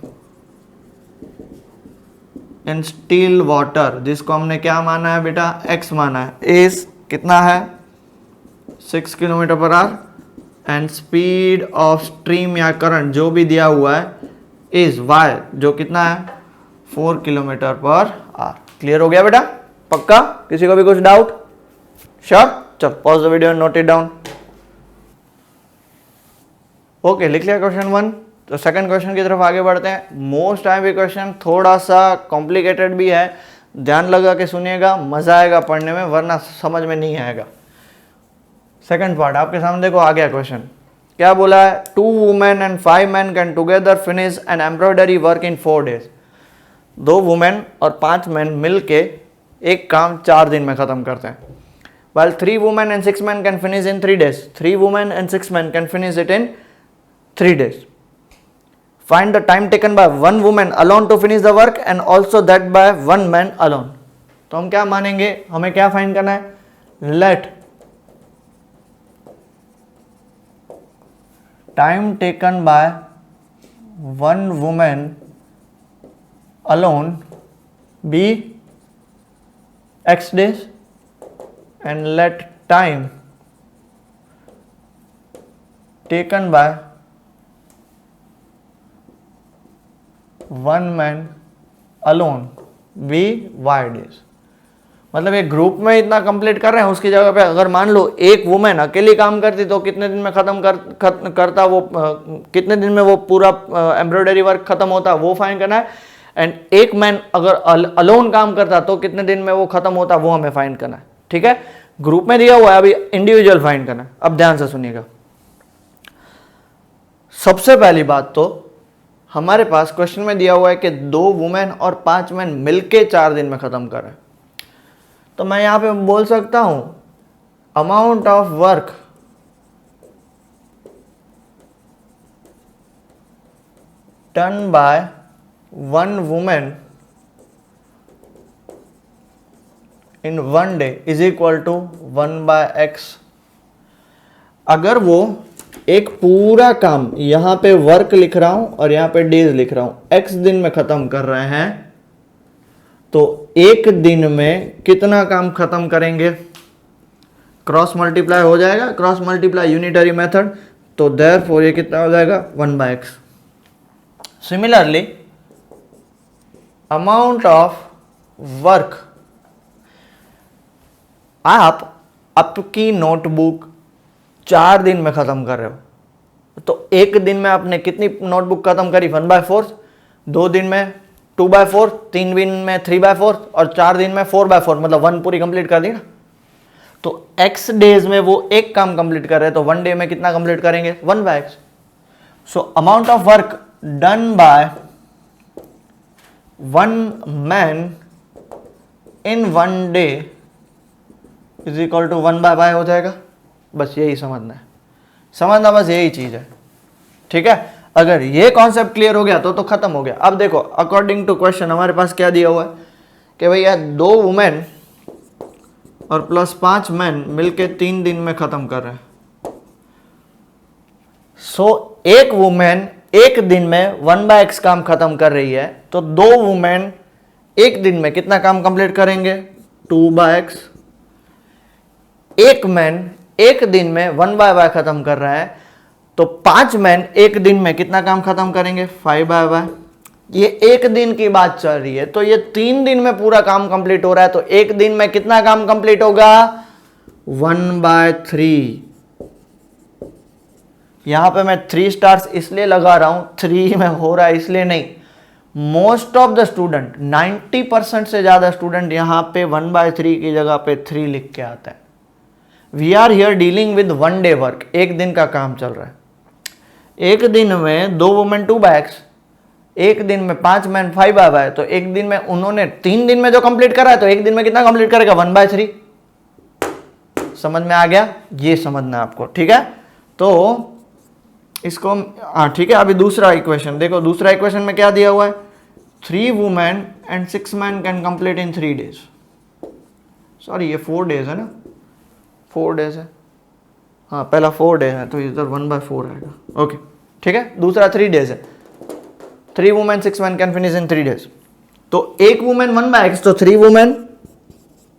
in still water, जिसको हमने क्या माना है बेटा, x माना है, इज कितना है 6 kilometre per hour, and speed of stream या करंट जो भी दिया हुआ है इज y, जो कितना है 4 किलोमीटर पर आवर। क्लियर हो गया बेटा, पक्का? किसी को भी कुछ डाउट? श्योर? चल pause the video and note it down. Okay, लिख लिया क्वेश्चन 1। तो सेकंड क्वेश्चन की तरफ आगे बढ़ते हैं। मोस्ट टाइम भी क्वेश्चन थोड़ा सा कॉम्प्लिकेटेड भी है, ध्यान लगा के सुनिएगा, मजा आएगा पढ़ने में, वरना समझ में नहीं आएगा। सेकंड पार्ट आपके सामने देखो, आ गया क्वेश्चन। क्या बोला है, 2 women and 5 man can together finish an embroidery work in 4 days। 2 women और 5 मैन मिलके एक काम 4 दिन में खत्म करते हैं। While 3 women and 6 men can finish in 3 days. 3 women and 6 men can finish it in 3 days. Find the time taken by 1 woman alone to finish the work and also that by 1 man alone. तो हम क्या मानेंगे, हमें क्या find करना है, let time taken by 1 woman alone be x days and let time taken by 1 man alone be y days। मतलब एक ग्रुप में इतना कंप्लीट कर रहे हैं, उसकी जगह पे अगर मान लो एक वुमेन अकेली काम करती तो कितने दिन में खत्म करता वो, कितने दिन में वो पूरा एम्ब्रॉयडरी वर्क खत्म होता, वो फाइंड करना है। एंड एक मैन अगर अलोन काम करता तो कितने दिन में वो खत्म होता, वो हमें फाइंड करना है। ठीक है, ग्रुप में दिया हुआ है, अभी इंडिविजुअल फाइंड करना है। अब ध्यान से सुनिएगा। सबसे पहली बात तो हमारे पास क्वेश्चन में दिया हुआ है कि 2 वुमेन और 5 मैन मिलके 4 दिन में खत्म कर रहे हैं, तो मैं यहां पे बोल सकता हूं amount of work done by 1 women in 1 day is equal to 1/x। अगर वो एक पूरा काम, यहां पे वर्क लिख रहा हूं और यहां पे डेज लिख रहा हूं, x दिन में खत्म कर रहे हैं, तो एक दिन में कितना काम खत्म करेंगे, क्रॉस मल्टीप्लाई हो जाएगा, क्रॉस मल्टीप्लाई यूनिटरी मेथड, तो देयरफॉर ये कितना हो जाएगा 1/x। Similarly amount of work, आप आपकी नोटबुक 4 दिन में खत्म कर रहे हो, तो एक दिन में आपने कितनी नोटबुक खत्म करी, 1/4, 2 दिन में 2/4, 3 दिन में 3/4 और 4 दिन में 4/4, मतलब 1 पूरी कंप्लीट कर दी ना। तो x डेज में वो एक काम कंप्लीट कर रहे हैं, तो 1 डे में कितना कंप्लीट करेंगे, 1/x। So amount of work done by 1 man in 1 day is equal to 1/y हो जाएगा। बस यही समझना है, समझना बस यही चीज है, ठीक है। अगर ये कॉन्सेप्ट क्लियर हो गया तो खत्म हो गया। अब देखो अकॉर्डिंग टू क्वेश्चन हमारे पास क्या दिया हुआ है कि भैया 2 वुमेन और प्लस 5 मैन मिलके 3 दिन में खत्म कर रहे हैं। सो एक वुमेन एक दिन में 1/x काम खत्म कर रही है, तो 2 वुमेन एक दिन में कितना काम कंप्लीट करेंगे, 2/x। एक मैन एक दिन में 1/y खत्म कर रहा है, तो 5 मैन एक दिन में कितना काम खत्म करेंगे, 5/y। ये एक दिन की बात चल रही है, तो ये 3 दिन में पूरा काम कंप्लीट हो रहा है, तो एक दिन में कितना काम कंप्लीट होगा, 1/3। यहां पे मैं 3 स्टार्स इसलिए लगा रहा हूं, 3 में हो रहा है इसलिए नहीं। मोस्ट ऑफ द स्टूडेंट 90% से ज्यादा स्टूडेंट यहां पे 1/3 की जगह पे 3 लिख के आता है। We are here dealing with 1 day work, एक दिन का काम चल रहा है। एक दिन में 2 वुमेन 2/x, एक दिन में 5 मैन 5/y, तो एक दिन में उन्होंने 3 दिन में जो कंप्लीट करा है, तो एक दिन में कितना कंप्लीट करेगा, 1/3। समझ में आ गया, ये समझना है आपको, ठीक है। तो इसको हाँ ठीक है। अभी दूसरा इक्वेशन देखो, दूसरा इक्वेशन में क्या दिया हुआ है, 3 women and 6 man can complete in 3 days. Sorry ये 4 डेज है ना, 4 डेज है, हाँ पहला 4 डे है तो इधर 1/4 आएगा, ओके ठीक है। दूसरा 3 डेज है, 3 women 6 man can finish in 3 days. तो एक वुमेन 1/x, तो 3 वुमेन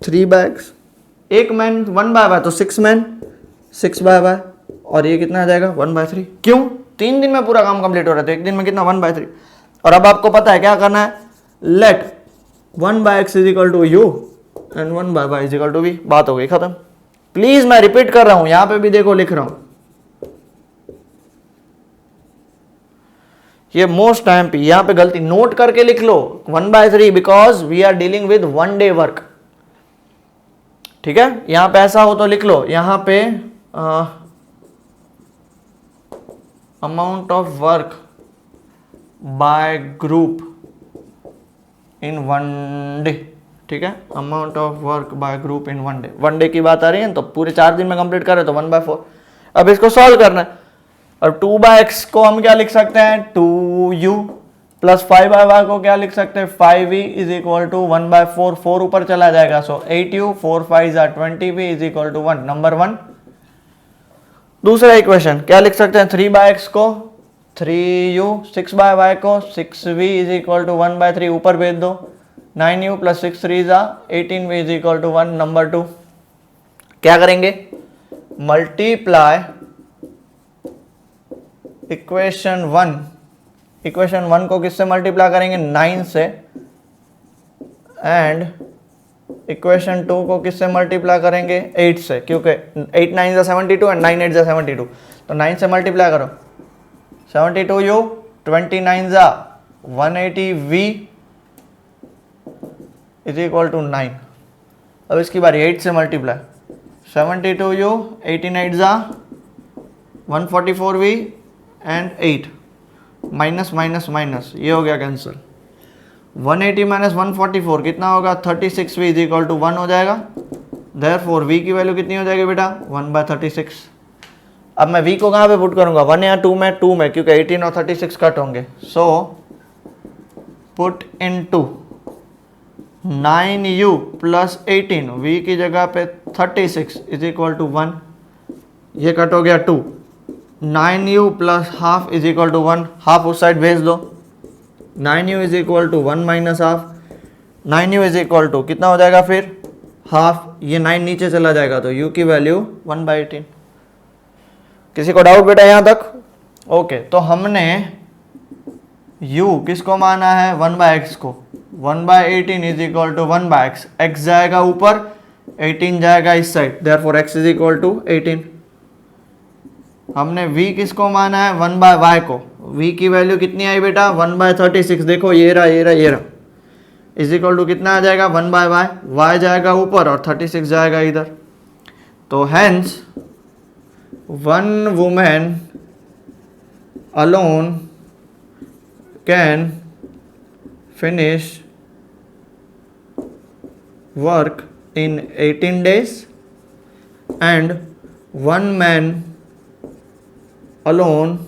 3/x, एक मैन 1/y, तो 6 मैन 6/y, और ये कितना आ जाएगा, 1/3। क्यों, 3 दिन में पूरा काम कंप्लीट हो रहा है, तो एक दिन में कितना, 1/3। और अब आपको पता है क्या करना है, let 1/x is equal to u and 1/y is equal to v। बात हो गई खत्म। प्लीज मैं रिपीट कर रहा हूं, यहां पे भी देखो लिख रहा हूं, ये मोस्ट टाइम पे यहां पे गलती नोट करके लिख लो 1/3, because we are dealing with 1 day work, ठीक है। यहां पे ऐसा हो तो लिख लो, यहां पे amount of work by group in 1 day, ठीक है। Amount of work by group in 1 day, 1 day की बात आ रही है तो पूरे 4 दिन में कंप्लीट कर रहे तो 1/4। अब इसको सॉल्व करना है, और 2/x को हम क्या लिख सकते हैं, 2u प्लस 5/y को क्या लिख सकते हैं, 5v इज इक्वल टू 1/4, 4 ऊपर चला जाएगा, so 8u 4 5 20v is equal to 1, number 1। दूसरा इक्वेशन क्या लिख सकते हैं, 3/x को 3u, 6/y को 6v इज इक्वल टू 1/3, ऊपर भेज दो, 9u plus 6 3 18v is equal to 1, number 2। क्या करेंगे, मल्टीप्लाई इक्वेशन 1 को किससे मल्टीप्लाई करेंगे, 9 से, एंड इक्वेशन 2 को किससे मल्टीप्लाई करेंगे, 8 से, क्योंकि 8 9 72 एंड 9 8 72, तो 9 से मल्टीप्लाई करो, 72u 29 180v is equal to 9। अब इसकी बारी 8 से multiply, 72u 18 144v and 8, minus minus minus, ये हो गया कैंसिल, 180 माइनस 144 कितना होगा, 36v इज इक्वल टू 1 हो जाएगा। देयरफॉर v की वैल्यू कितनी हो जाएगी बेटा, 1/36। अब मैं v को कहाँ पे पुट करूंगा, 1 या 2 में, 2 में, क्योंकि 18 और 36 कट होंगे, so put into 9u plus 18, v की जगह पे 36 इज इक्वल टू 1, ये कट हो गया 2, 9u plus half is equal to 1, half उस साइड भेज दो, 9u is equal to 1 minus half, 9u is equal to कितना हो जाएगा फिर, हाफ, ये 9 नीचे चला जाएगा, तो u की वैल्यू 1/18। किसी को डाउट बेटा यहाँ तक, ओके। तो हमने u किसको माना है, 1/x को, 1/18 is equal to 1/x, x जाएगा ऊपर, 18 जाएगा इस side, therefore x is equal to 18। हमने v किसको माना है, 1/y को, v की वैल्यू कितनी आई बेटा, 1/36, देखो ये रहा ये रहा ये रहा, इज इक्वल टू कितना आ जाएगा, 1/y, y जाएगा ऊपर और 36 जाएगा इधर, तो hence 1 women alone can finish work in 18 days and one man alone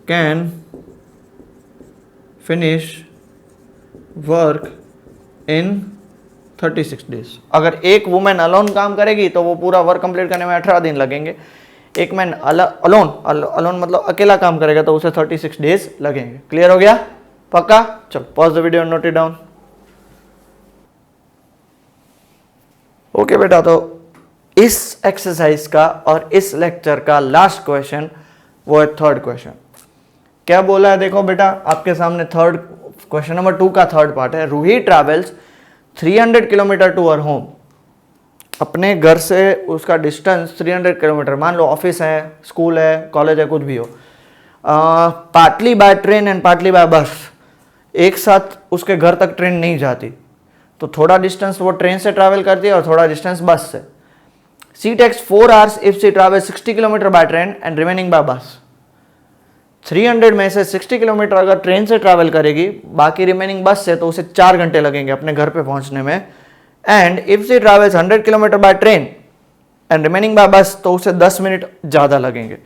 can finish work in 36 days। अगर एक वुमेन अलोन काम करेगी तो वो पूरा वर्क कंप्लीट करने में 18 दिन लगेंगे। एक मैन अलोन मतलब अकेला काम करेगा तो उसे 36 डेज लगेंगे। क्लियर हो गया? पक्का? चलो pause the video, note it down. Okay बेटा, तो इस एक्सरसाइज का और इस लेक्चर का लास्ट क्वेश्चन वो है थर्ड क्वेश्चन। क्या बोला है देखो बेटा, आपके सामने थर्ड क्वेश्चन नंबर 2 का थर्ड पार्ट है। Ruhi travels 300 kilometre to our home. अपने घर से उसका डिस्टेंस 300 किलोमीटर, मान लो ऑफिस है, स्कूल है, कॉलेज है, कुछ भी हो। Partly by train and partly by bus. एक साथ उसके घर तक ट्रेन नहीं जाती, तो थोड़ा डिस्टेंस वो ट्रेन से ट्रैवल करती है और थोड़ा डिस्टेंस बस से। She takes 4 hours if she travel 60 kilometre by train and remaining by bus. 300 में से 60 किलोमीटर अगर ट्रेन से ट्रैवल करेगी, बाकी रिमेनिंग बस से, तो उसे 4 घंटे लगेंगे अपने घर पे पहुंचने में। And if she travels 100 kilometre by train and remaining by bus, तो उसे 10 मिनट ज्यादा लगेंगे।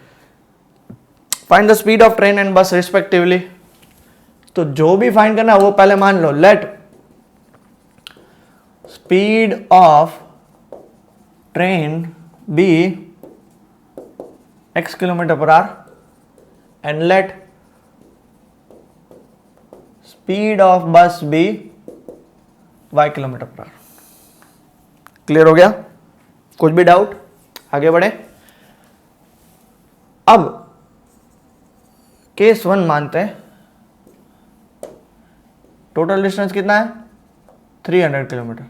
Find the speed of train and bus respectively. तो जो भी फाइंड करना है वो पहले मान लो, let speed of train be x kilometre per hour and let speed of bus be y kilometre per hour. Clear हो गया? कुछ भी डाउट? आगे बढ़े। अब केस 1 मानते हैं। टोटल डिस्टेंस कितना है? 300 किलोमीटर।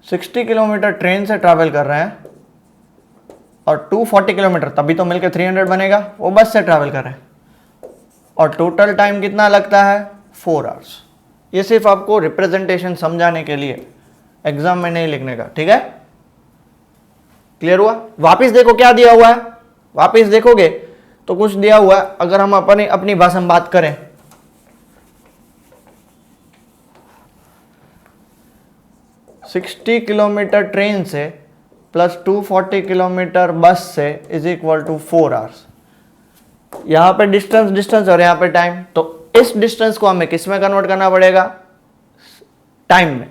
60 किलोमीटर ट्रेन से ट्रैवल कर रहे हैं और 240 किलोमीटर, तभी तो मिलकर 300 बनेगा, वो बस से ट्रैवल कर रहे हैं। और टोटल टाइम कितना लगता है? 4 hours। ये सिर्फ आपको रिप्रेजेंटेशन समझाने के लिए, एग्जाम में नहीं लिखने का, ठीक है? क्लियर हुआ? वापिस देखो क्या दिया हुआ है, वापिस देखोगे तो कुछ दिया हुआ है। अगर हम अपनी भाषा में बात करें, $60 किलोमीटर ट्रेन से प्लस 240 किलोमीटर बस से इज इक्वल टू 4 hours। यहां पे डिस्टेंस और यहां पे टाइम, तो इस डिस्टेंस को हमें किस में कन्वर्ट करना पड़ेगा? टाइम में।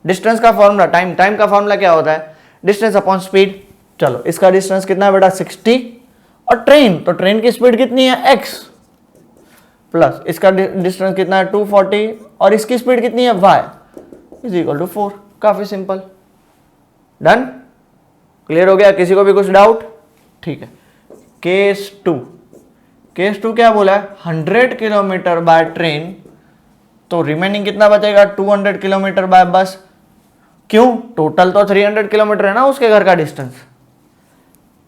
डिस्टेंस का फॉर्मूला, टाइम का फॉर्मूला क्या होता है? Distance upon speed. चलो इसका डिस्टेंस कितना है बेटा? 60। और ट्रेन, तो ट्रेन की स्पीड कितनी है? x प्लस इसका डिस्टेंस कितना है? 240 और इसकी स्पीड कितनी है? y is equal to 4। काफी सिंपल। डन? क्लियर हो गया? किसी को भी कुछ डाउट? ठीक है। केस 2 क्या बोला है? 100 किलोमीटर बाय ट्रेन, तो रिमेनिंग कितना बचेगा? 200 किलोमीटर बाय बस। क्यों? टोटल तो 300 किलोमीटर है ना उसके घर का डिस्टेंस।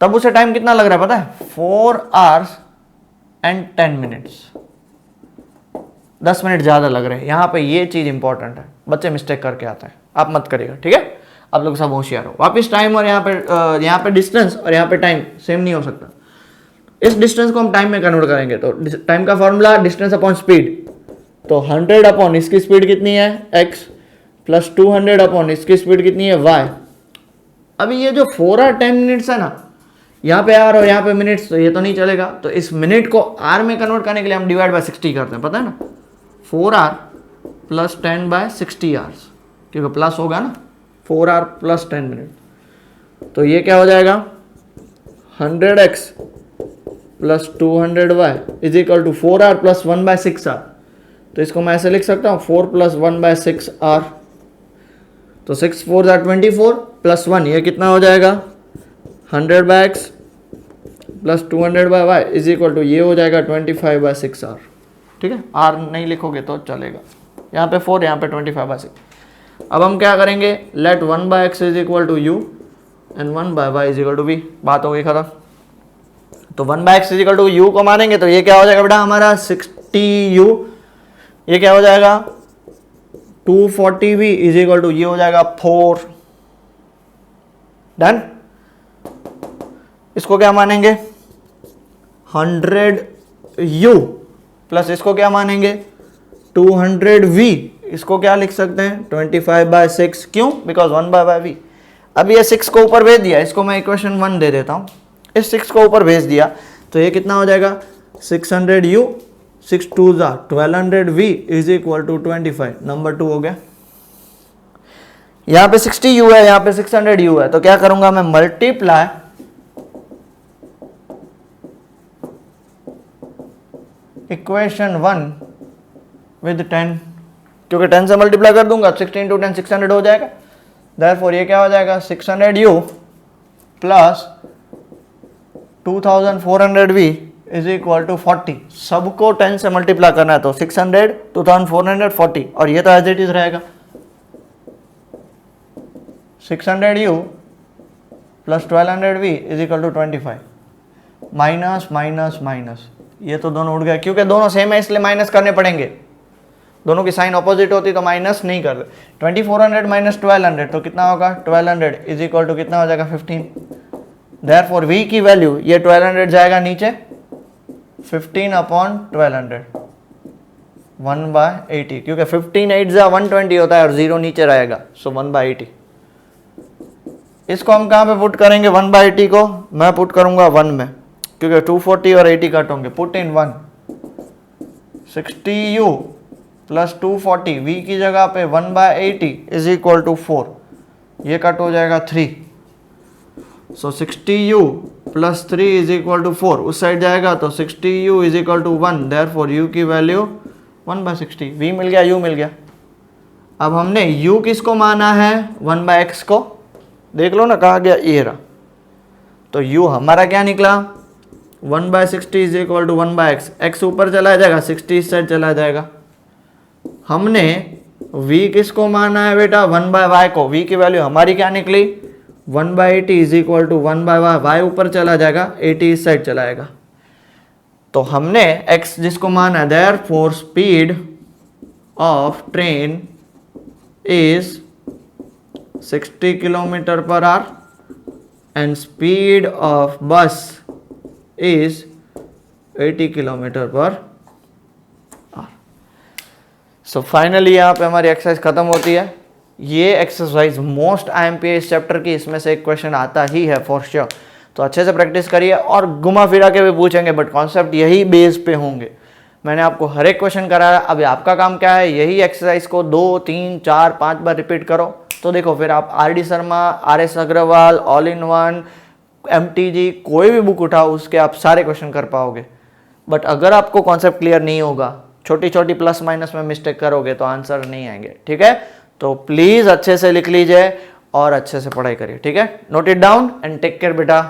तब उसे टाइम कितना लग रहा है पता है? 4 hours and 10 minutes। 10 मिनट ज्यादा लग रहे हैं। यहां पे ये चीज इंपॉर्टेंट है, बच्चे मिस्टेक करके आता है, आप मत करिएगा, ठीक है? आप लोग सब होशियार हो। वापिस टाइम और यहाँ पे डिस्टेंस और यहाँ पे टाइम सेम नहीं हो सकता। इस डिस्टेंस को हम टाइम में कन्वर्ट करेंगे, तो टाइम का फॉर्मूला डिस्टेंस अपॉन स्पीड, तो 100 अपॉन इसकी स्पीड कितनी है? x प्लस 200 अपॉन इसकी स्पीड कितनी है? y। अभी ये जो 4 hour 10 minutes है ना, यहाँ पे आर और यहाँ पे मिनट्स, तो ये तो नहीं चलेगा। तो इस मिनट को आर में कन्वर्ट करने के लिए हम डिवाइड बाय 60 करते हैं, पता है ना? 4 hour प्लस 10 बाय 60 hours, क्योंकि प्लस होगा ना, 4 hour प्लस 10 मिनट। तो ये क्या हो जाएगा? 100x plus 200y is equal to 4 hour plus 1 by 6 hour। तो इसको मैं ऐसे लिख सकता हूँ 4 प्लस 1 बाय 6 hour। तो 6 4 24 प्लस 1, ये कितना हो जाएगा? 100 by x plus 200 by y is equal to ये हो जाएगा 25 बाय 6 hour। ठीक है? r नहीं लिखोगे तो चलेगा। यहाँ पे 4, यहाँ पे 25 बाय 6। अब हम क्या करेंगे? Let 1 by x is equal to u and 1 by y is equal to v। बात हो गई खत्म। तो 1 by x is equal to u को मानेंगे तो ये क्या हो जाएगा बेटा हमारा? 60u। ये क्या हो जाएगा? 240v इज इक्वल टू ये हो जाएगा 4। डन? इसको क्या मानेंगे? 100u प्लस इसको क्या मानेंगे? 200v इसको क्या लिख सकते हैं 25/6, क्यों? Because 1/v। अब ये 6 को ऊपर भेज दिया, इसको मैं इक्वेशन 1 दे देता हूँ, इस 6 को ऊपर भेज दिया तो ये कितना हो जाएगा 600u, 6 2 1200v is equal to 25, number 2 हो गया। यहाँ पे 60u है, यहाँ पे 600u है, तो क्या करूंगा मैं मल्टीप्लाई इक्वेशन 1 विद 10, क्योंकि 10 से मल्टीप्लाई कर दूंगा 16 × 10 600 हो जाएगा। देयरफॉर ये क्या हो जाएगा 600u plus 2400v is equal to 40। सबको 10 से मल्टीप्लाई करना है तो 600 2400 40, और ये तो एज इट इज रहेगा 600u plus 1200v is equal to 25, minus minus minus, ये तो दोनों उड़ गए क्योंकि दोनों सेम है इसलिए माइनस करने पड़ेंगे, दोनों की साइन ऑपोजिट होती तो माइनस नहीं कर रहे। 2400 माइनस 1200 तो कितना होगा 1200 इज इक्वल टू कितना हो जाएगा 15। देयरफॉर v की वैल्यू ये 1200 जाएगा नीचे 15/1200 1/80, क्योंकि 15 8 120 होता है और 0 नीचे रहेगा, सो 1/80। इसको हम कहाँ पे पुट करेंगे 1/80 को? मैं पुट करूंगा 1 में, क्योंकि 240 और 80 कट होंगे। Put in 1, 60u plus 240 v की जगह पे 1/80 इज इक्वल टू 4, ये कट हो जाएगा 3, so 60u plus 3 is equal to 4, उस साइड जाएगा तो 60u is equal to 1, therefore u की वैल्यू 1/60, v मिल गया, u मिल गया। अब हमने u किसको माना है 1/x को, देख लो ना कहाँ गया, ये रहा, तो u हमारा क्या निकला 1/60 is equal to 1/x, x ऊपर चला जाएगा 60 इस साइड चला जाएगा। हमने v किसको माना है बेटा 1/y को, v की वैल्यू हमारी क्या निकली 1/80 is equal to 1/y, y ऊपर चला जाएगा 80 इस साइड चला जाएगा, तो हमने x जिसको माना है, therefore speed of train is 60 km/h and speed of bus is 80 km/h। So finally यहाँ पे हमारी एक्सरसाइज खत्म होती है। ये एक्सरसाइज मोस्ट IMPS चैप्टर की, इसमें से एक क्वेश्चन आता ही है फॉर श्योर, तो अच्छे से प्रैक्टिस करिए और घुमा फिरा के भी पूछेंगे, बट कॉन्सेप्ट यही बेस पे होंगे। मैंने आपको हर एक क्वेश्चन कराया, अभी आपका काम क्या है, यही एक्सरसाइज को 2 3 4 5 बार रिपीट करो, तो देखो फिर आप RD Sharma, RS Agarwal, all in one, MTG कोई भी बुक उठाओ उसके आप सारे क्वेश्चन कर पाओगे। बट अगर आपको कॉन्सेप्ट क्लियर नहीं होगा, छोटी छोटी प्लस माइनस में मिस्टेक करोगे तो आंसर नहीं आएंगे, ठीक है। तो प्लीज अच्छे से लिख लीजिए और अच्छे से पढ़ाई करिए, ठीक है। Note it down and take care बेटा।